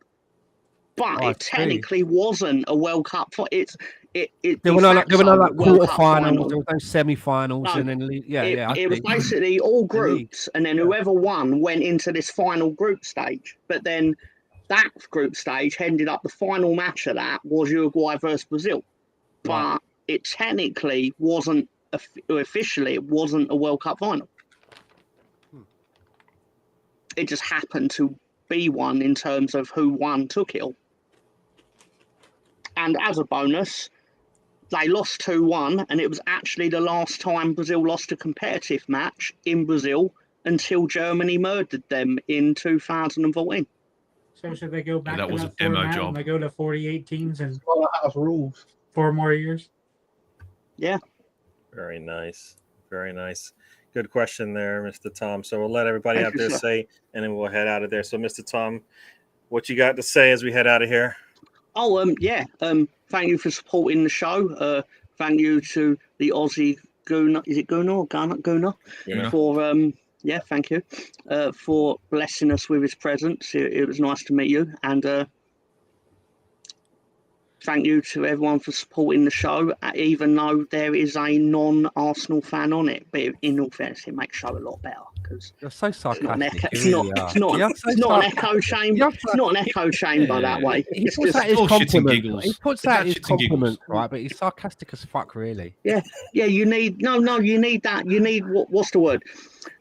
But it technically wasn't a World Cup. There were no quarterfinals, there were no semi-finals, and then it was basically all groups, and then whoever won went into this final group stage. But then that group stage ended up the final match of that was Uruguay versus Brazil, but it technically wasn't officially. It wasn't a World Cup final. It just happened to be one in terms of who won took it all. And as a bonus, they lost 2-1, and it was actually the last time Brazil lost a competitive match in Brazil until Germany murdered them in 2014. So should they go back that to was that a demo format job. and they go to 48 teams and house rules 4 more years? Yeah. Very nice. Very nice. Good question there, Mr. Tom. So we'll let everybody Thank out you, there sir. say, and then we'll head out of there. So, Mr. Tom, what you got to say as we head out of here? Oh, yeah. Thank you for supporting the show. Thank you to the Aussie Gooner. Is it Gooner or Gooner? Yeah. For yeah, thank you for blessing us with his presence. It was nice to meet you, and thank you to everyone for supporting the show, even though there is a non-Arsenal fan on it. But in all fairness, it makes the show a lot better because You're so it's not an sarcastic. echo. You really are. You're so It's not an echo sarcastic. chamber. You're It's not an echo chamber that Yeah. way. He It's puts out just his all shits and compliments. giggles. He puts It's out about his shits and giggles. compliments, right? But he's sarcastic as fuck, really. yeah. You need you need that. You need what's the word?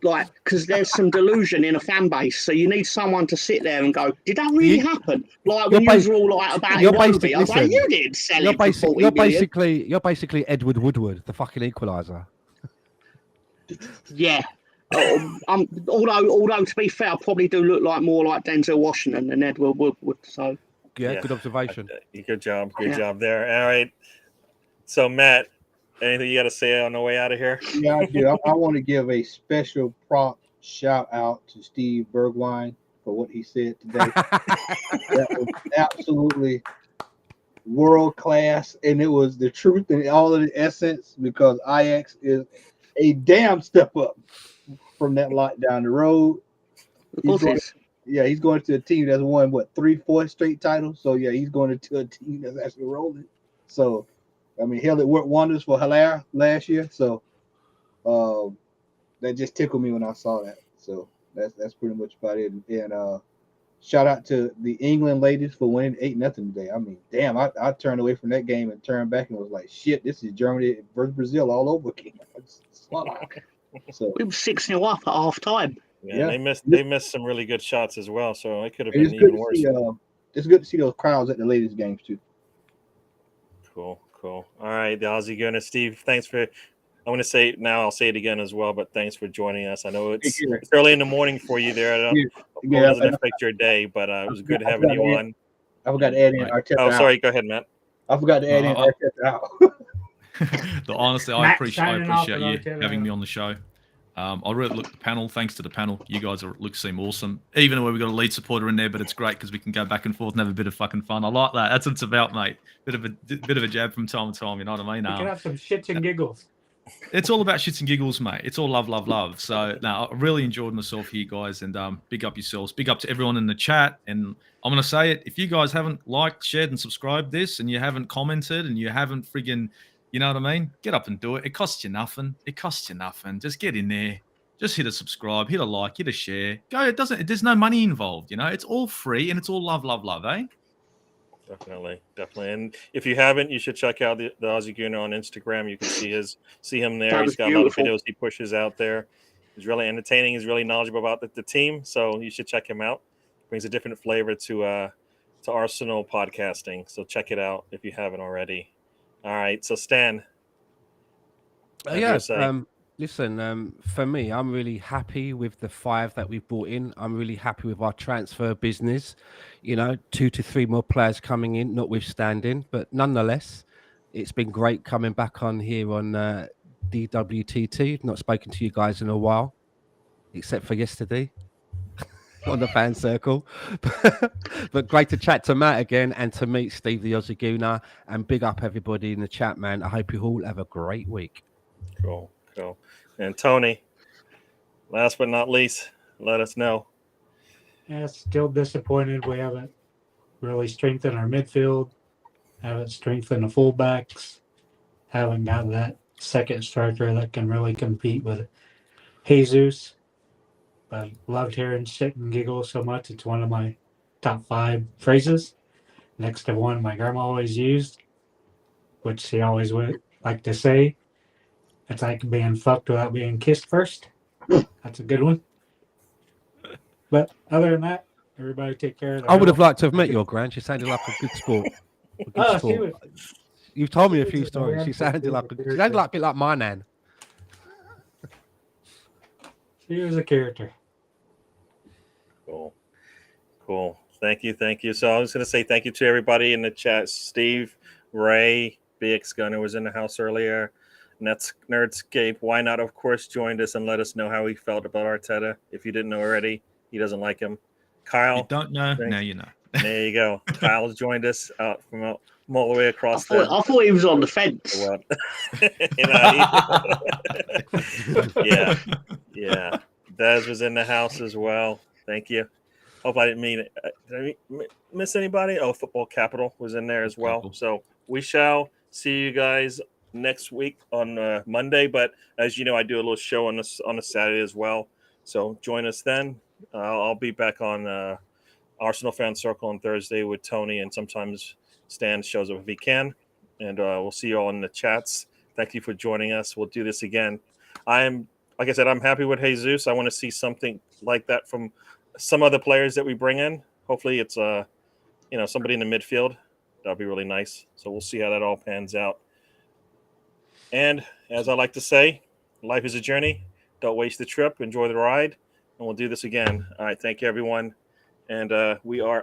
Like, because there's some delusion in a fan base, so you need someone to sit there and go, "Did that really happen?" Like when you You're were all like about you're Iwobi, basic- I was like, listen, "You didn't sell it for 40 you're million." basically Edward Woodward, the fucking equalizer. Yeah. Although to be fair, I probably do look like more like Denzel Washington than Edward Woodward. So Yeah, Yeah. good observation. Good job. Good Yeah. job there. All right. So, Matt, anything you got to say on the way out of here? Yeah, I do. I want to give a special prop shout out to Steve Bergwijn for what he said today. That was absolutely world class, and it was the truth and all of the essence because Ajax is a damn step up from that lot down the road. of course it's He's going to a team that's won 3-4 straight titles. So yeah, he's going into a team that's actually rolling. So I mean, hell, it worked wonders for Hilaire last year. So that just tickled me when I saw that. So that's pretty much about it. And shout out to the England ladies for winning 8-0 today. I mean, damn, I turned away from that game and turned back and was like, shit, this is Germany versus Brazil all over again. So we were 6-0 up at half time. Yeah, Yeah. they missed some really good shots as well, so it could have it's been good even to worse. see. It's good to see those crowds at the ladies' games too. Cool. All right, the Aussie Gooner, Steve. Thanks for. I want to say it now. I'll say it again as well, but thanks for joining us. I know it's early in the morning for you there. It doesn't affect your day, but it was good having you on. I forgot to add in Arteta. Oh, sorry. Go ahead, Matt. I forgot to add in Arteta out. Honestly, I Matt appreciate signing off you with Arteta having out. me on the show. I really look the panel. Thanks to the panel, you guys seem awesome. Even though we've got a lead supporter in there, but it's great because we can go back and forth and have a bit of fucking fun. I like that. That's what it's about, mate. Bit of a jab from time to time. You know what I mean? We can have some shits and giggles. It's all about shits and giggles, mate. It's all love. So now I really enjoyed myself here, guys, and big up yourselves. Big up to everyone in the chat. And I'm gonna say it: if you guys haven't liked, shared, and subscribed this, and you haven't commented, and you haven't friggin', you know what I mean? Get up and do it. It costs you nothing. Just get in there. Just hit a subscribe, hit a like, hit a share. Go. There's no money involved. You know, it's all free and it's all love, eh? Definitely. And if you haven't, you should check out the Aussie Gooner on Instagram. You can see him there. That He's was got a lot of beautiful. videos he pushes out there. He's really entertaining. He's really knowledgeable about the team, so you should check him out. Brings a different flavor to Arsenal podcasting. So check it out if you haven't already. All right. So Stan. Listen, for me, I'm really happy with the 5 that we've brought in. I'm really happy with our transfer business. 2 to 3 more players coming in, notwithstanding. But nonetheless, it's been great coming back on here on DWTT. Not spoken to you guys in a while, except for yesterday on the fan circle. But great to chat to Matt again and to meet Steve the Aussie Gooner. And big up everybody in the chat, man. I hope you all have a great week. Cool. And Tony, last but not least, let us know. Yeah, still disappointed we haven't really strengthened our midfield, haven't strengthened the fullbacks, haven't got that second striker that can really compete with Jesus. But loved hearing shit and giggle so much. It's one of my top 5 phrases. Next to one my grandma always used, which she always would like to say. It's like being fucked without being kissed first. That's a good one. But other than that, everybody take care of their I would have health. liked to have met your grand. She sounded like a good sport. She was, You've told me a she few was a stories. She handful. sounded She was like a a character. bit like my nan. She was a character. Cool. Thank you. So I was going to say thank you to everybody in the chat. Steve, Ray, BX Gunner was in the house earlier. Nerdscape, why not? Of course, joined us and let us know how he felt about Arteta. If you didn't know already, he doesn't like him. Kyle, You don't know? thanks. Now you know. There you go. Kyle's joined us out from all the way I across thought he was on the fence. the world. Yeah. Yeah. Dez was in the house as well. Thank you. Hope I didn't mean did I miss anybody? Oh, Football Capital was in there as well. Capital. So we shall see you guys next week on Monday. But as you know, I do a little show on a Saturday as well. So join us then. I'll be back on Arsenal Fan Circle on Thursday with Tony, and sometimes Stan shows up if he can. And we'll see you all in the chats. Thank you for joining us. We'll do this again. Like I said, I'm happy with Jesus. I want to see something like that from some other players that we bring in. Hopefully it's somebody in the midfield. That'll be really nice. So we'll see how that all pans out. And as I like to say, life is a journey. Don't waste the trip. Enjoy the ride. And we'll do this again. All right. Thank you, everyone. And we are